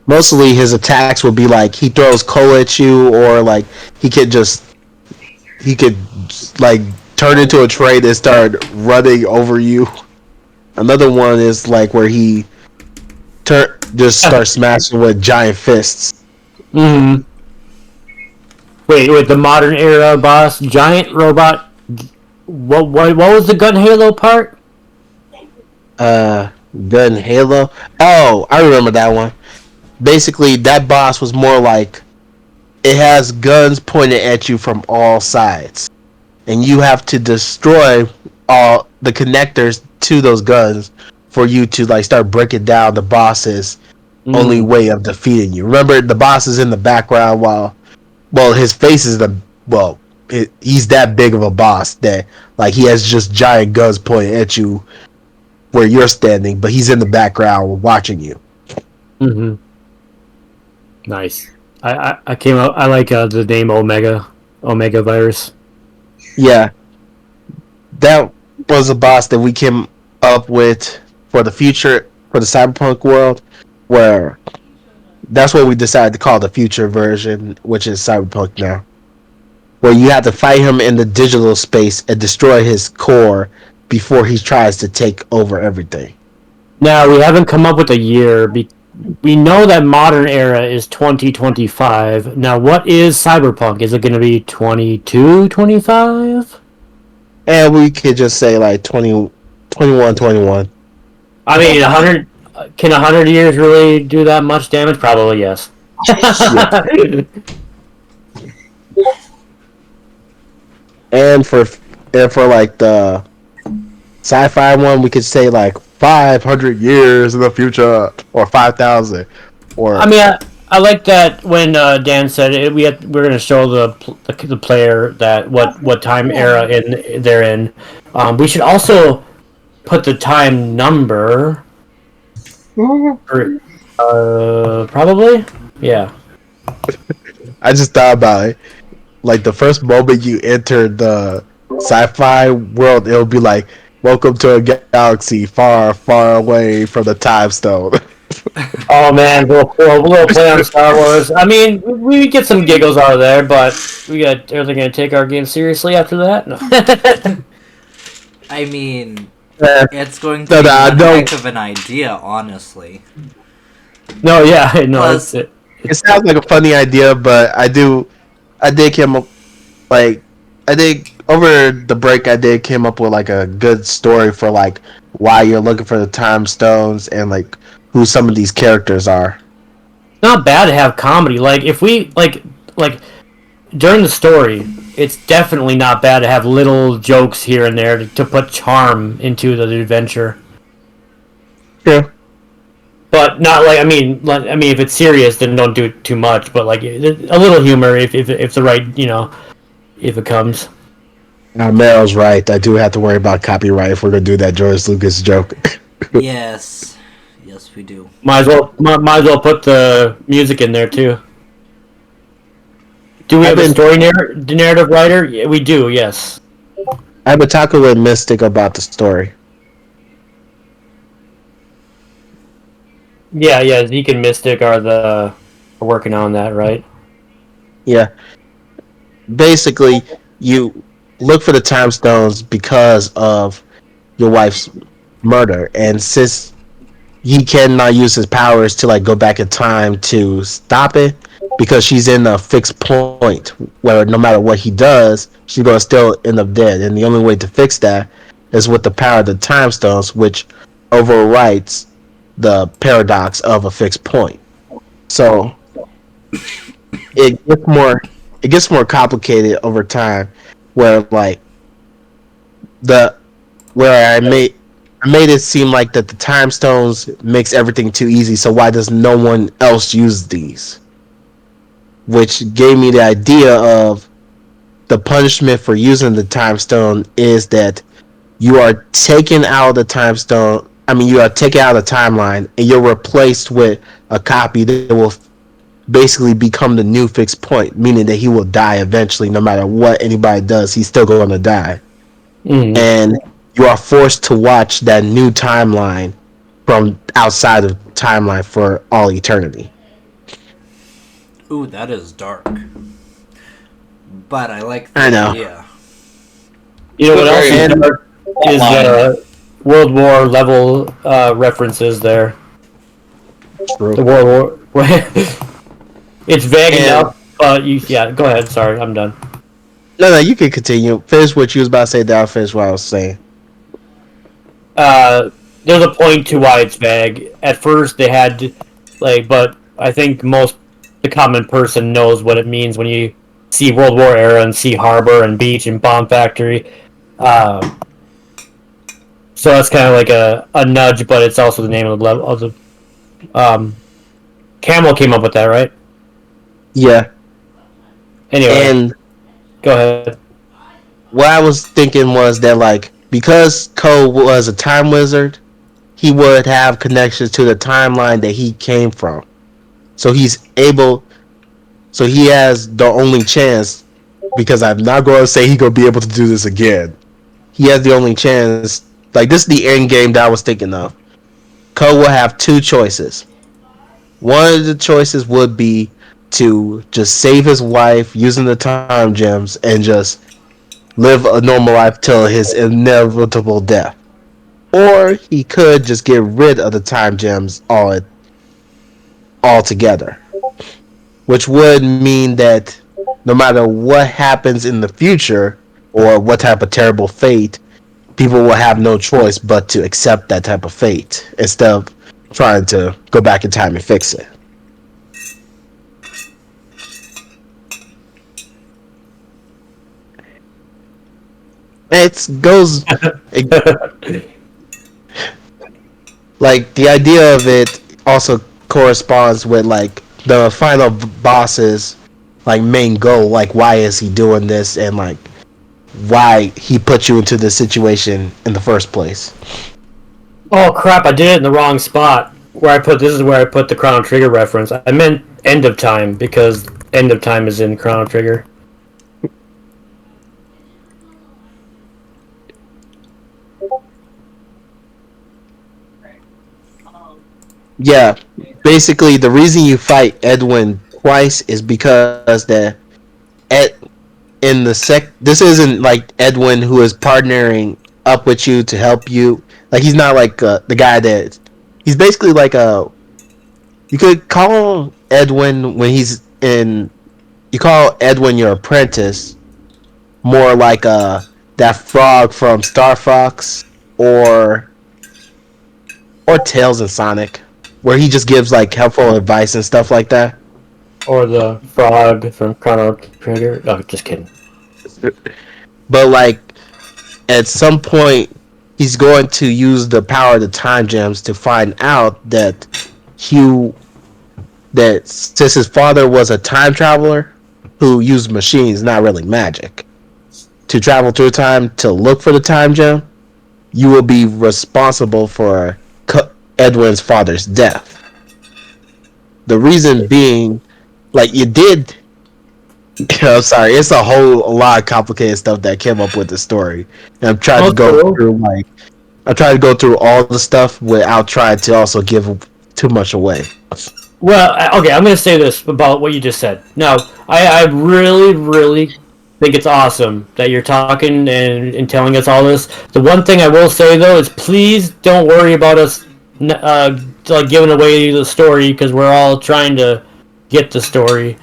[SPEAKER 8] Mostly his attacks would be like he throws coal at you, or like he could like turn into a train and start running over you. Another one is like where he just starts smashing with giant fists.
[SPEAKER 4] Mm-hmm. Wait, the modern era boss, giant robot. What was the Gun Halo part?
[SPEAKER 8] Gun Halo. Oh, I remember that one. Basically, that boss was more like it has guns pointed at you from all sides, and you have to destroy all the connectors to those guns for you to like start breaking down the boss's only way of defeating you. Remember, the boss is in the background while his face is he's that big of a boss that like he has just giant guns pointed at you where you're standing, but he's in the background watching you.
[SPEAKER 4] Mm-hmm. Nice. I came out. I like the name Omega Virus.
[SPEAKER 8] Yeah, that was a boss that we came up with for the future, for the cyberpunk world, where that's what we decided to call the future version, which is cyberpunk now, where you have to fight him in the digital space and destroy his core before he tries to take over everything.
[SPEAKER 4] Now, we haven't come up with a year. We know that modern era is 2025. Now, what is cyberpunk? Is it going to be 2225?
[SPEAKER 8] And we could just say like 21.
[SPEAKER 4] I mean, 100. Can 100 years really do that much damage? Probably yes. And
[SPEAKER 8] for like the sci-fi one, we could say like 500 years in the future, or 5,000, or
[SPEAKER 4] I mean, I like that when Dan said it, we're going to show the player that what time era they're in. We should also put the time number. Probably, yeah.
[SPEAKER 8] I just thought about it. Like the first moment you enter the sci-fi world, it'll be like, "Welcome to a galaxy far, far away from the time stone."
[SPEAKER 4] Oh man, we'll play on Star Wars. I mean, we get some giggles out of there, but are they going to take our game seriously after that? No.
[SPEAKER 2] I mean,
[SPEAKER 8] Yeah.
[SPEAKER 2] it's going to be one heck of an idea, honestly.
[SPEAKER 4] No, yeah, no.
[SPEAKER 2] Plus-
[SPEAKER 8] It sounds like a funny idea, but I did come up I did over the break. I did came up with like a good story for like why you're looking for the time stones and like who some of these characters are.
[SPEAKER 4] Not bad to have comedy. Like if we like during the story, it's definitely not bad to have little jokes here and there to put charm into the adventure.
[SPEAKER 8] Yeah.
[SPEAKER 4] But not like I mean if it's serious, then don't do it too much. But like a little humor if the right if it comes.
[SPEAKER 8] Meryl's right. I do have to worry about copyright if we're gonna do that George Lucas joke.
[SPEAKER 2] Yes, we do.
[SPEAKER 4] Might as well put the music in there too. Do we have a story narrative writer? Yeah, we do. Yes.
[SPEAKER 8] I've been talking with Mystic about the story.
[SPEAKER 4] Yeah. Zeke and Mystic are working on that, right?
[SPEAKER 8] Yeah. Basically, you look for the time stones because of your wife's murder, and since he cannot use his powers to like go back in time to stop it, because she's in a fixed point where no matter what he does, she's gonna still end up dead, and the only way to fix that is with the power of the time stones, which overwrites the paradox of a fixed point. So it gets more complicated over time, where like I made it seem like that the time stones makes everything too easy. So why does no one else use these? Which gave me the idea of the punishment for using the time stone is that you are taken out of the time stone. I mean, you are taken out of the timeline, and you're replaced with a copy that will basically become the new fixed point, meaning that he will die eventually, no matter what anybody does. He's still going to die, and you are forced to watch that new timeline from outside of timeline for all eternity.
[SPEAKER 2] Ooh, that is dark. But I like the
[SPEAKER 8] I know.
[SPEAKER 2] idea.
[SPEAKER 4] You know what else is World War level references there.
[SPEAKER 8] True.
[SPEAKER 4] The World War. It's vague enough, but go ahead. Sorry, I'm done.
[SPEAKER 8] No, you can continue. Finish what you was about to say. Then I'll finish what I was saying.
[SPEAKER 4] There's a point to why it's vague. At first, they had but I think the common person knows what it means when you see World War era and see harbor and beach and bomb factory. So that's kind of like a nudge, but it's also the name of the level of the. Camel came up with that, right?
[SPEAKER 8] Yeah.
[SPEAKER 4] Anyway,
[SPEAKER 8] And
[SPEAKER 4] go ahead.
[SPEAKER 8] what I was thinking was that like because Ko was a time wizard, he would have connections to the timeline that he came from. So he has the only chance, because I'm not going to say he's going to be able to do this again. He has the only chance. Like, this is the end game that I was thinking of. Ko will have two choices. One of the choices would be to just save his wife using the time gems and just live a normal life till his inevitable death. Or he could just get rid of the time gems altogether. Which would mean that no matter what happens in the future, or what type of terrible fate, people will have no choice but to accept that type of fate instead of trying to go back in time and fix it. like the idea of it also corresponds with like the final boss's like main goal. Like, why is he doing this, and like why he put you into this situation in the first place.
[SPEAKER 4] Oh crap! I did it in the wrong spot. This is where I put the Chrono Trigger reference. I meant End of Time because End of Time is in Chrono Trigger.
[SPEAKER 8] Yeah, basically the reason you fight Edwin twice is because this isn't like Edwin who is partnering up with you to help you. Like, he's not like the guy that he's basically like you could call Edwin when he's in. You call Edwin your apprentice, more like that frog from Star Fox or Tails and Sonic, where he just gives like helpful advice and stuff like that.
[SPEAKER 4] Or the frog from Chrono Trigger. No, just kidding.
[SPEAKER 8] But like at some point, he's going to use the power of the time gems to find out that since his father was a time traveler who used machines, not really magic, to travel through time to look for the time gem, you will be responsible for Edwin's father's death. The reason being, like, you did. I'm sorry, it's a lot of complicated stuff that came up with the story, and I'm trying to go through all the stuff without trying to also give too much away.
[SPEAKER 4] Well, okay, I'm going to say this about what you just said. No, I really, really think it's awesome that you're talking and telling us all this. The one thing I will say, though, is please don't worry about us like giving away the story, because we're all trying to get the story.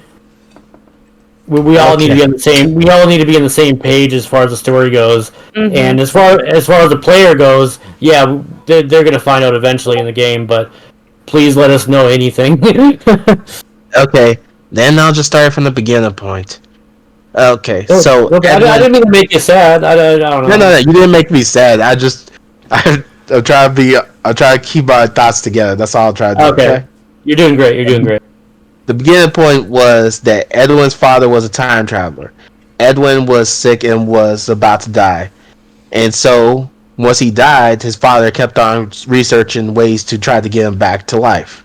[SPEAKER 4] We all need to be on the same. We all need to be on the same page as far as the story goes, and as far as the player goes, yeah, they're going to find out eventually in the game. But please let us know anything.
[SPEAKER 8] Okay, then I'll just start from the beginning point. Okay, so
[SPEAKER 4] okay, I didn't mean to make you sad. I don't know.
[SPEAKER 8] No, you didn't make me sad. I'm trying to keep my thoughts together. That's all I'm trying to do.
[SPEAKER 4] Okay. You're doing great. You're doing great.
[SPEAKER 8] The beginning point was that Edwin's father was a time traveler. Edwin was sick and was about to die. And so, once he died, his father kept on researching ways to try to get him back to life.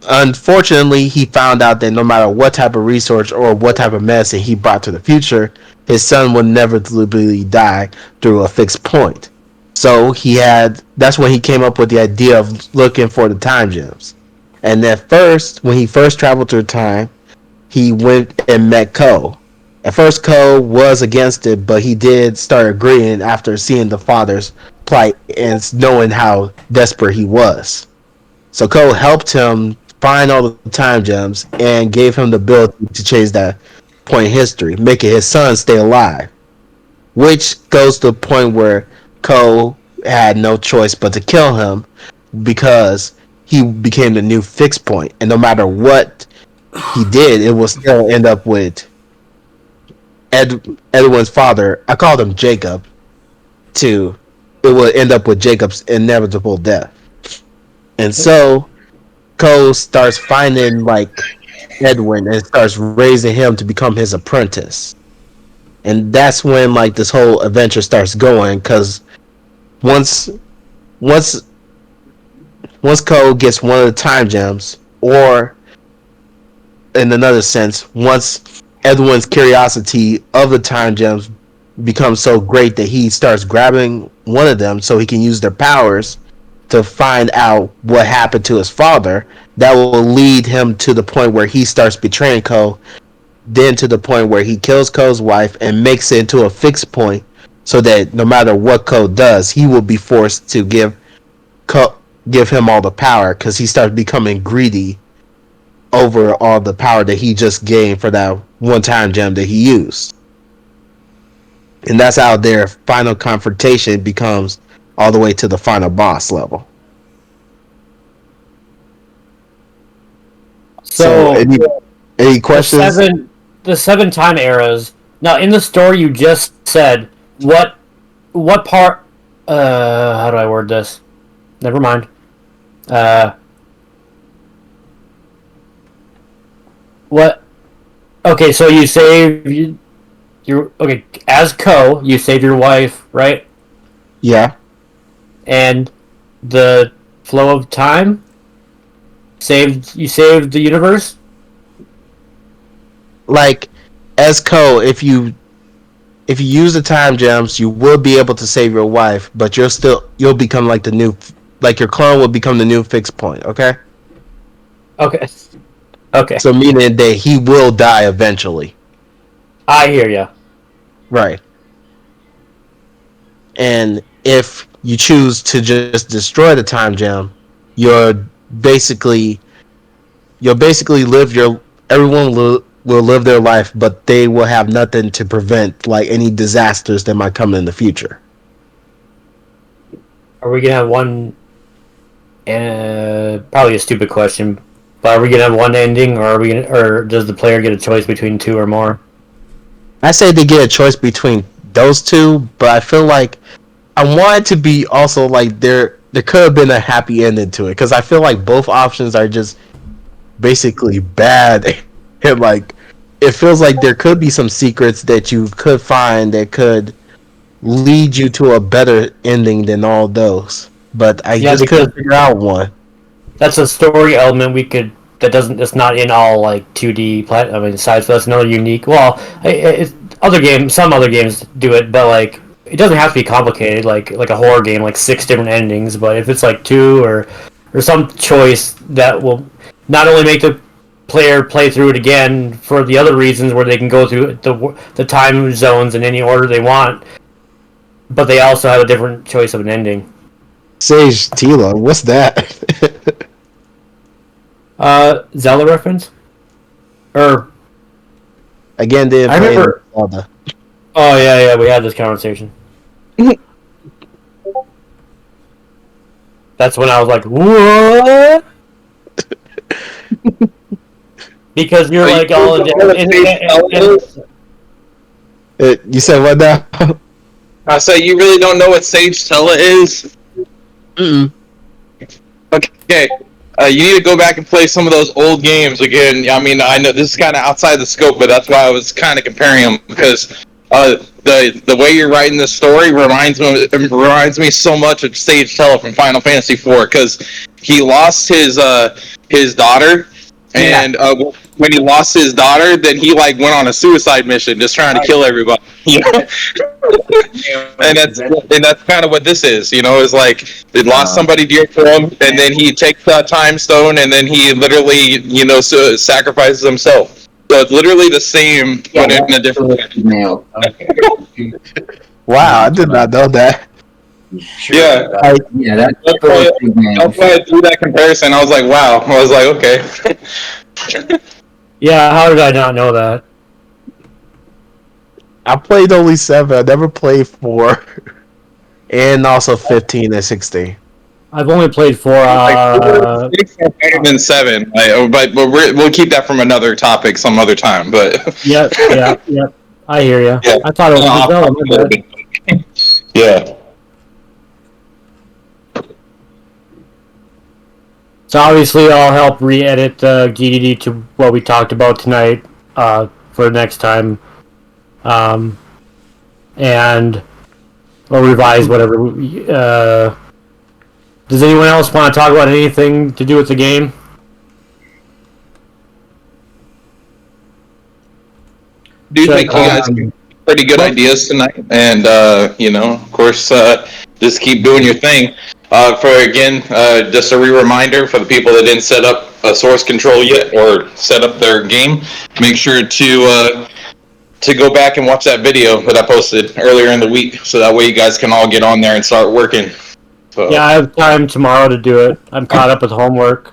[SPEAKER 8] Unfortunately, he found out that no matter what type of research or what type of medicine he brought to the future, his son would inevitably die through a fixed point. So that's when he came up with the idea of looking for the time gems. And at first, when he first traveled through time, he went and met Ko. At first, Ko was against it, but he did start agreeing after seeing the father's plight and knowing how desperate he was. So Ko helped him find all the time gems and gave him the ability to change that point in history, making his son stay alive. Which goes to the point where Ko had no choice but to kill him, because he became the new fixed point, and no matter what he did, it will still end up with Edwin's father. I called him Jacob. It will end up with Jacob's inevitable death. And so Ko starts finding like Edwin and starts raising him to become his apprentice. And that's when like this whole adventure starts going, because once Ko gets one of the time gems, or in another sense, once Edwin's curiosity of the time gems becomes so great that he starts grabbing one of them so he can use their powers to find out what happened to his father, that will lead him to the point where he starts betraying Ko, then to the point where he kills Ko's wife and makes it into a fixed point, so that no matter what Ko does, he will be forced to give him all the power, because he starts becoming greedy over all the power that he just gained for that one time gem that he used. And that's how their final confrontation becomes all the way to the final boss level.
[SPEAKER 4] So
[SPEAKER 8] any questions?
[SPEAKER 4] The seven time eras. Now, in the story you just said, what part? How do I word this? Never mind. What? Okay, so you save your okay as Ko. You save your wife, right?
[SPEAKER 8] Yeah.
[SPEAKER 4] And the flow of time you saved the universe.
[SPEAKER 8] Like as Ko, if you use the time gems, you will be able to save your wife, but you'll become like your clone will become the new fixed point. Okay.
[SPEAKER 4] Okay.
[SPEAKER 8] So meaning that he will die eventually.
[SPEAKER 4] I hear ya.
[SPEAKER 8] Right. And if you choose to just destroy the time gem, you'll basically everyone will live their life, but they will have nothing to prevent like any disasters that might come in the future.
[SPEAKER 4] Are we gonna have one? Probably a stupid question, but are we gonna have one ending, or does the player get a choice between two or more?
[SPEAKER 8] I say they get a choice between those two, but I feel like I want it to be also like there could have been a happy ending to it, because I feel like both options are just basically bad, and like it feels like there could be some secrets that you could find that could lead you to a better ending than all those. But I just couldn't figure out one.
[SPEAKER 4] That's a story element that's not in all like 2D sides. So that's another unique. Well, some other games do it, but like it doesn't have to be complicated. Like a horror game, like 6 different endings. But if it's like 2 or some choice that will not only make the player play through it again for the other reasons where they can go through the time zones in any order they want, but they also have a different choice of an ending.
[SPEAKER 8] Sage Tila, what's that?
[SPEAKER 4] Zelda reference? Or
[SPEAKER 8] again, did I remember Zelda?
[SPEAKER 4] Oh yeah, we had this conversation. That's when I was like, what? Because you're like all
[SPEAKER 8] you said what now?
[SPEAKER 7] I say you really don't know what Sage Tella is? Okay. You need to go back and play some of those old games again. I mean, I know this is kind of outside the scope, but that's why I was kind of comparing them, because the way you're writing the story reminds me so much of Sage Tella from Final Fantasy IV, because he lost his daughter, and when he lost his daughter, then he like went on a suicide mission, just trying to kill everybody. You know? and that's kind of what this is. You know, is like they lost somebody dear to him, and then he takes that time stone, and then he literally, sacrifices himself. So it's literally the same, but in a different way.
[SPEAKER 8] Wow, I did not know that.
[SPEAKER 7] Sure. Yeah,
[SPEAKER 1] that's
[SPEAKER 7] why I drew that comparison. I was like, wow. I was like, okay.
[SPEAKER 4] Yeah, how did I not know that?
[SPEAKER 8] I played only 7. I never played 4, and also 15 and 16.
[SPEAKER 4] I've only played 4.
[SPEAKER 7] Better than 7, but we'll keep that from another topic some other time. But
[SPEAKER 4] yep. I hear you.
[SPEAKER 7] Yeah.
[SPEAKER 4] I thought it was
[SPEAKER 7] Yeah.
[SPEAKER 4] So obviously, I'll help re-edit the GDD to what we talked about tonight for next time, and we'll revise whatever. Does anyone else want to talk about anything to do with the game?
[SPEAKER 7] Do you think you guys have pretty good ideas tonight? And of course, just keep doing your thing. Just a reminder for the people that didn't set up a source control yet or set up their game, make sure to go back and watch that video that I posted earlier in the week, so that way you guys can all get on there and start working. So,
[SPEAKER 4] yeah, I have time tomorrow to do it. I'm caught up with homework.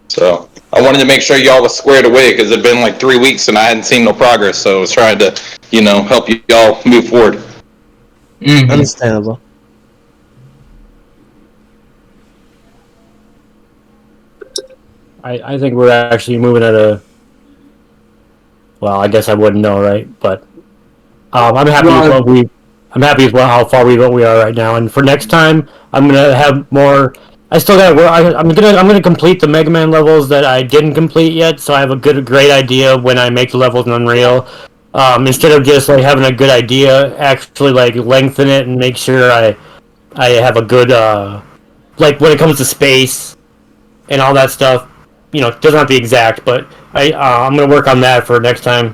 [SPEAKER 7] So I wanted to make sure y'all was squared away, because it'd been like 3 weeks and I hadn't seen no progress. So I was trying to, help y'all move forward.
[SPEAKER 8] Mm-hmm. Understandable.
[SPEAKER 4] I think we're actually moving at a. Well, I guess I wouldn't know, right? But I'm happy with how far we are right now. And for next time, I'm gonna have more. I still gotta work. I'm gonna complete the Mega Man levels that I didn't complete yet, so I have a great idea when I make the levels in Unreal. Instead of just like having a good idea, actually like lengthen it and make sure I have a good like when it comes to space and all that stuff. You know, it doesn't have to be exact, but I'm gonna work on that for next time.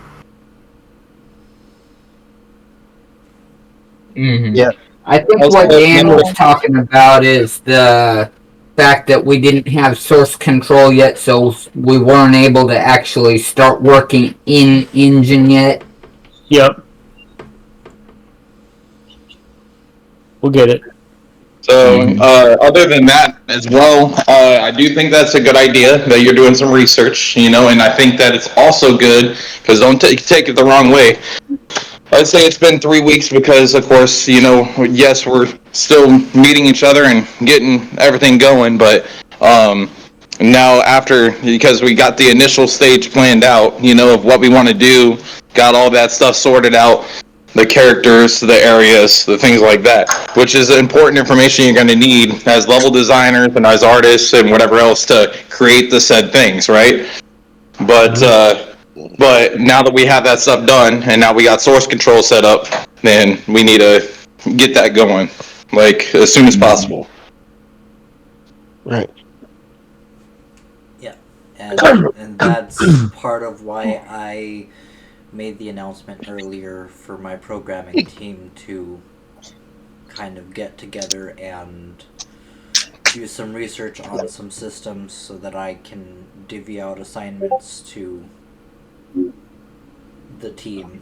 [SPEAKER 1] Mm-hmm.
[SPEAKER 8] Yeah.
[SPEAKER 1] I think what Dan was talking about is the fact that we didn't have source control yet, so we weren't able to actually start working in engine yet.
[SPEAKER 4] Yep. We'll get it.
[SPEAKER 7] So, other than that as well, I do think that's a good idea that you're doing some research, and I think that it's also good, because don't take it the wrong way. I'd say it's been 3 weeks because, of course, yes, we're still meeting each other and getting everything going, but now because we got the initial stage planned out, of what we want to do, got all that stuff sorted out, the characters, the areas, the things like that, which is important information you're going to need as level designers and as artists and whatever else to create the said things, right? But now that we have that stuff done and now we got source control set up, then we need to get that going, like, as soon as possible.
[SPEAKER 8] Right.
[SPEAKER 2] Yeah, and that's part of why I made the announcement earlier for my programming team to kind of get together and do some research on some systems so that I can divvy out assignments to the team.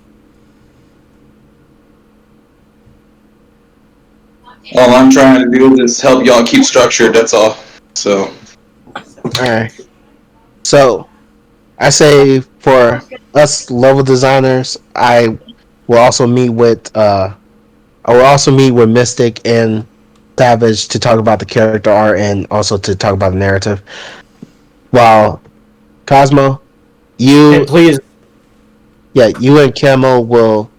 [SPEAKER 7] All I'm trying to do is help y'all keep structured, that's all. So.
[SPEAKER 8] Alright. So, I say for us level designers, I will also meet with Mystic and Savage to talk about the character art and also to talk about the narrative. While Cosmo, you and Camo will,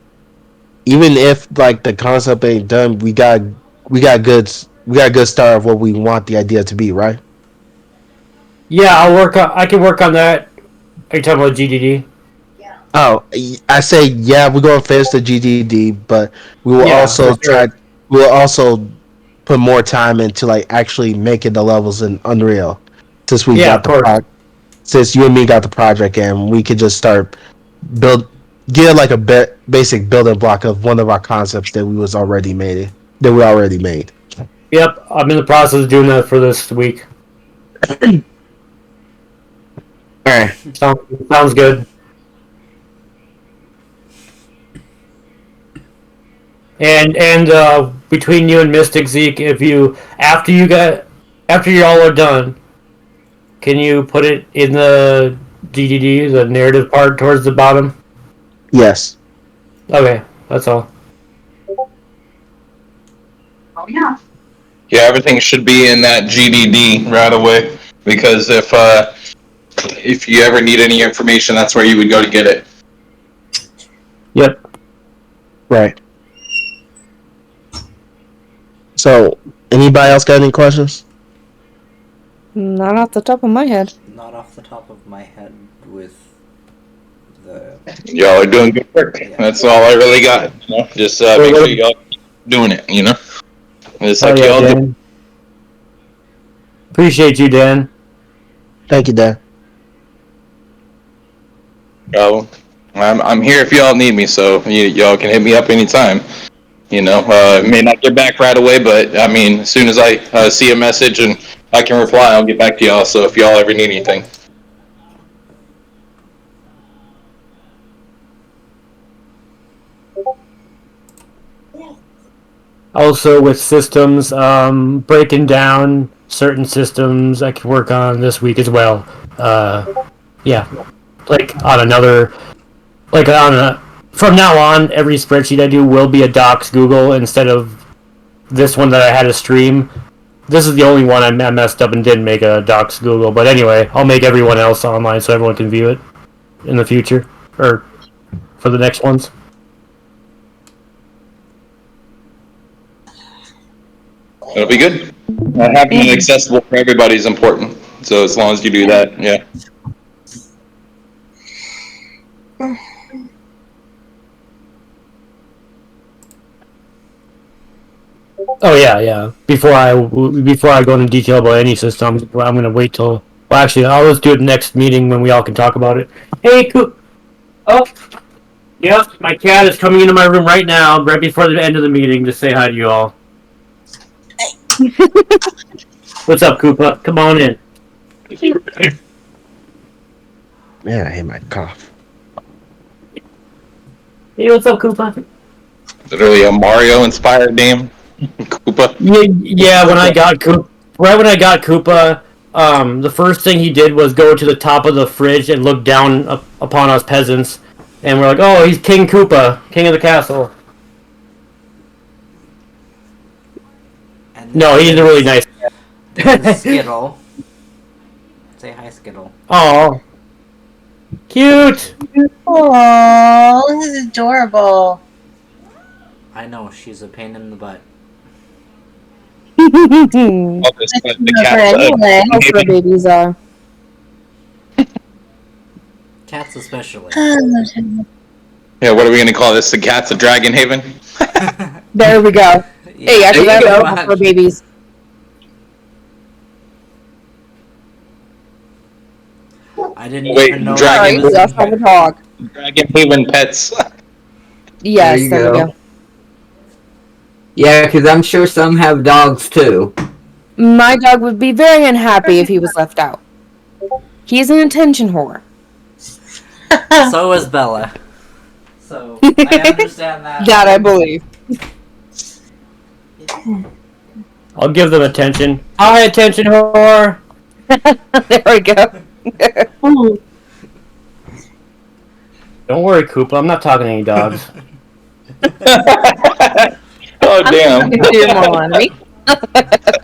[SPEAKER 8] even if like the concept ain't done, we got good start of what we want the idea to be, right?
[SPEAKER 4] Yeah, I can work on that. Are you talking about GDD?
[SPEAKER 8] Oh, I say yeah. We're going to finish the GDD, but we will also try. We will also put more time into like actually making the levels in Unreal, since we got the since you and me got the project, and we could just start get like a basic building block of one of our concepts that we already made.
[SPEAKER 4] Yep, I'm in the process of doing that for this week.
[SPEAKER 8] Alright.
[SPEAKER 4] Sounds good. And between you and Mystic Zeke, after y'all are done, can you put it in the DDD, the narrative part towards the bottom?
[SPEAKER 8] Yes.
[SPEAKER 4] Okay, that's all.
[SPEAKER 3] Oh yeah.
[SPEAKER 7] Yeah, everything should be in that GDD right away, because if you ever need any information, that's where you would go to get it.
[SPEAKER 4] Yep.
[SPEAKER 8] Right. So, anybody else got any questions?
[SPEAKER 6] Not off the top of my head.
[SPEAKER 2] Not off the top of my head with the...
[SPEAKER 7] Y'all are doing good work. Yeah. That's all I really got. Just make sure y'all doing it, It's like y'all do.
[SPEAKER 4] Appreciate you, Dan.
[SPEAKER 8] Thank you, Dan.
[SPEAKER 7] I'm here if y'all need me, so y'all can hit me up anytime. May not get back right away, but I mean, as soon as I see a message and I can reply, I'll get back to y'all. So if y'all ever need anything.
[SPEAKER 4] Also with systems, breaking down certain systems I can work on this week as well. Yeah, from now on, every spreadsheet I do will be a Docs Google instead of this one that I had to stream. This is the only one I messed up and didn't make a Docs Google. But anyway, I'll make everyone else online so everyone can view it in the future, or for the next ones.
[SPEAKER 7] It'll be good. Having it accessible for everybody is important. So as long as you do that, yeah.
[SPEAKER 4] Oh yeah. Before I go into detail about any system, I'm gonna wait till. Well, actually, I'll just do it next meeting when we all can talk about it. Hey, oh, yep, my cat is coming into my room right now, right before the end of the meeting, to say hi to you all. What's up, Koopa? Come on in.
[SPEAKER 8] Man, I hate my cough.
[SPEAKER 4] Hey, what's up, Koopa?
[SPEAKER 7] Literally a Mario-inspired name. Koopa.
[SPEAKER 4] Yeah. When I got Koopa, the first thing he did was go to the top of the fridge and look down upon us peasants, and we're like, "Oh, he's King Koopa, king of the castle."
[SPEAKER 2] And
[SPEAKER 4] No, he's a really nice.
[SPEAKER 2] Skittle. Say hi, Skittle.
[SPEAKER 4] Oh, cute.
[SPEAKER 5] Aww, this is adorable.
[SPEAKER 2] I know, she's a pain in the butt.
[SPEAKER 7] Oh, the cat.
[SPEAKER 5] Anyway.
[SPEAKER 6] Most of the babies are.
[SPEAKER 2] Cats especially.
[SPEAKER 7] Yeah, what are we gonna call this? The Cats of Dragon Haven?
[SPEAKER 6] There we go. Hey, actually,
[SPEAKER 1] There you
[SPEAKER 6] I
[SPEAKER 1] go.
[SPEAKER 6] have for babies.
[SPEAKER 2] I didn't
[SPEAKER 7] Wait,
[SPEAKER 2] even know
[SPEAKER 7] Dragon-
[SPEAKER 2] that was
[SPEAKER 6] Sorry, that's
[SPEAKER 2] in
[SPEAKER 6] have a
[SPEAKER 2] here.
[SPEAKER 6] dog.
[SPEAKER 7] Dragon Haven Pets.
[SPEAKER 6] Yes,
[SPEAKER 1] you
[SPEAKER 6] there we
[SPEAKER 1] go.
[SPEAKER 6] go.
[SPEAKER 1] Yeah, because I'm sure some have dogs too.
[SPEAKER 6] My dog would be very unhappy if he was left out. He's an attention whore.
[SPEAKER 2] So is Bella. So I understand that.
[SPEAKER 6] That I believe.
[SPEAKER 4] I'll give them attention. Hi, attention whore.
[SPEAKER 6] There we go.
[SPEAKER 4] Don't worry, Koopa. I'm not talking to any dogs.
[SPEAKER 7] Oh damn!
[SPEAKER 6] Your mom on me.
[SPEAKER 7] That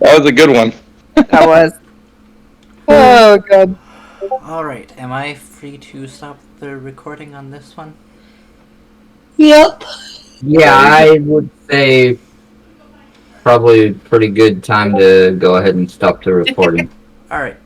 [SPEAKER 7] was a good one.
[SPEAKER 6] That was. Oh, good.
[SPEAKER 2] Alright, am I free to stop the recording on this one?
[SPEAKER 5] Yep.
[SPEAKER 1] Yeah, I would say probably a pretty good time to go ahead and stop the recording.
[SPEAKER 2] Alright,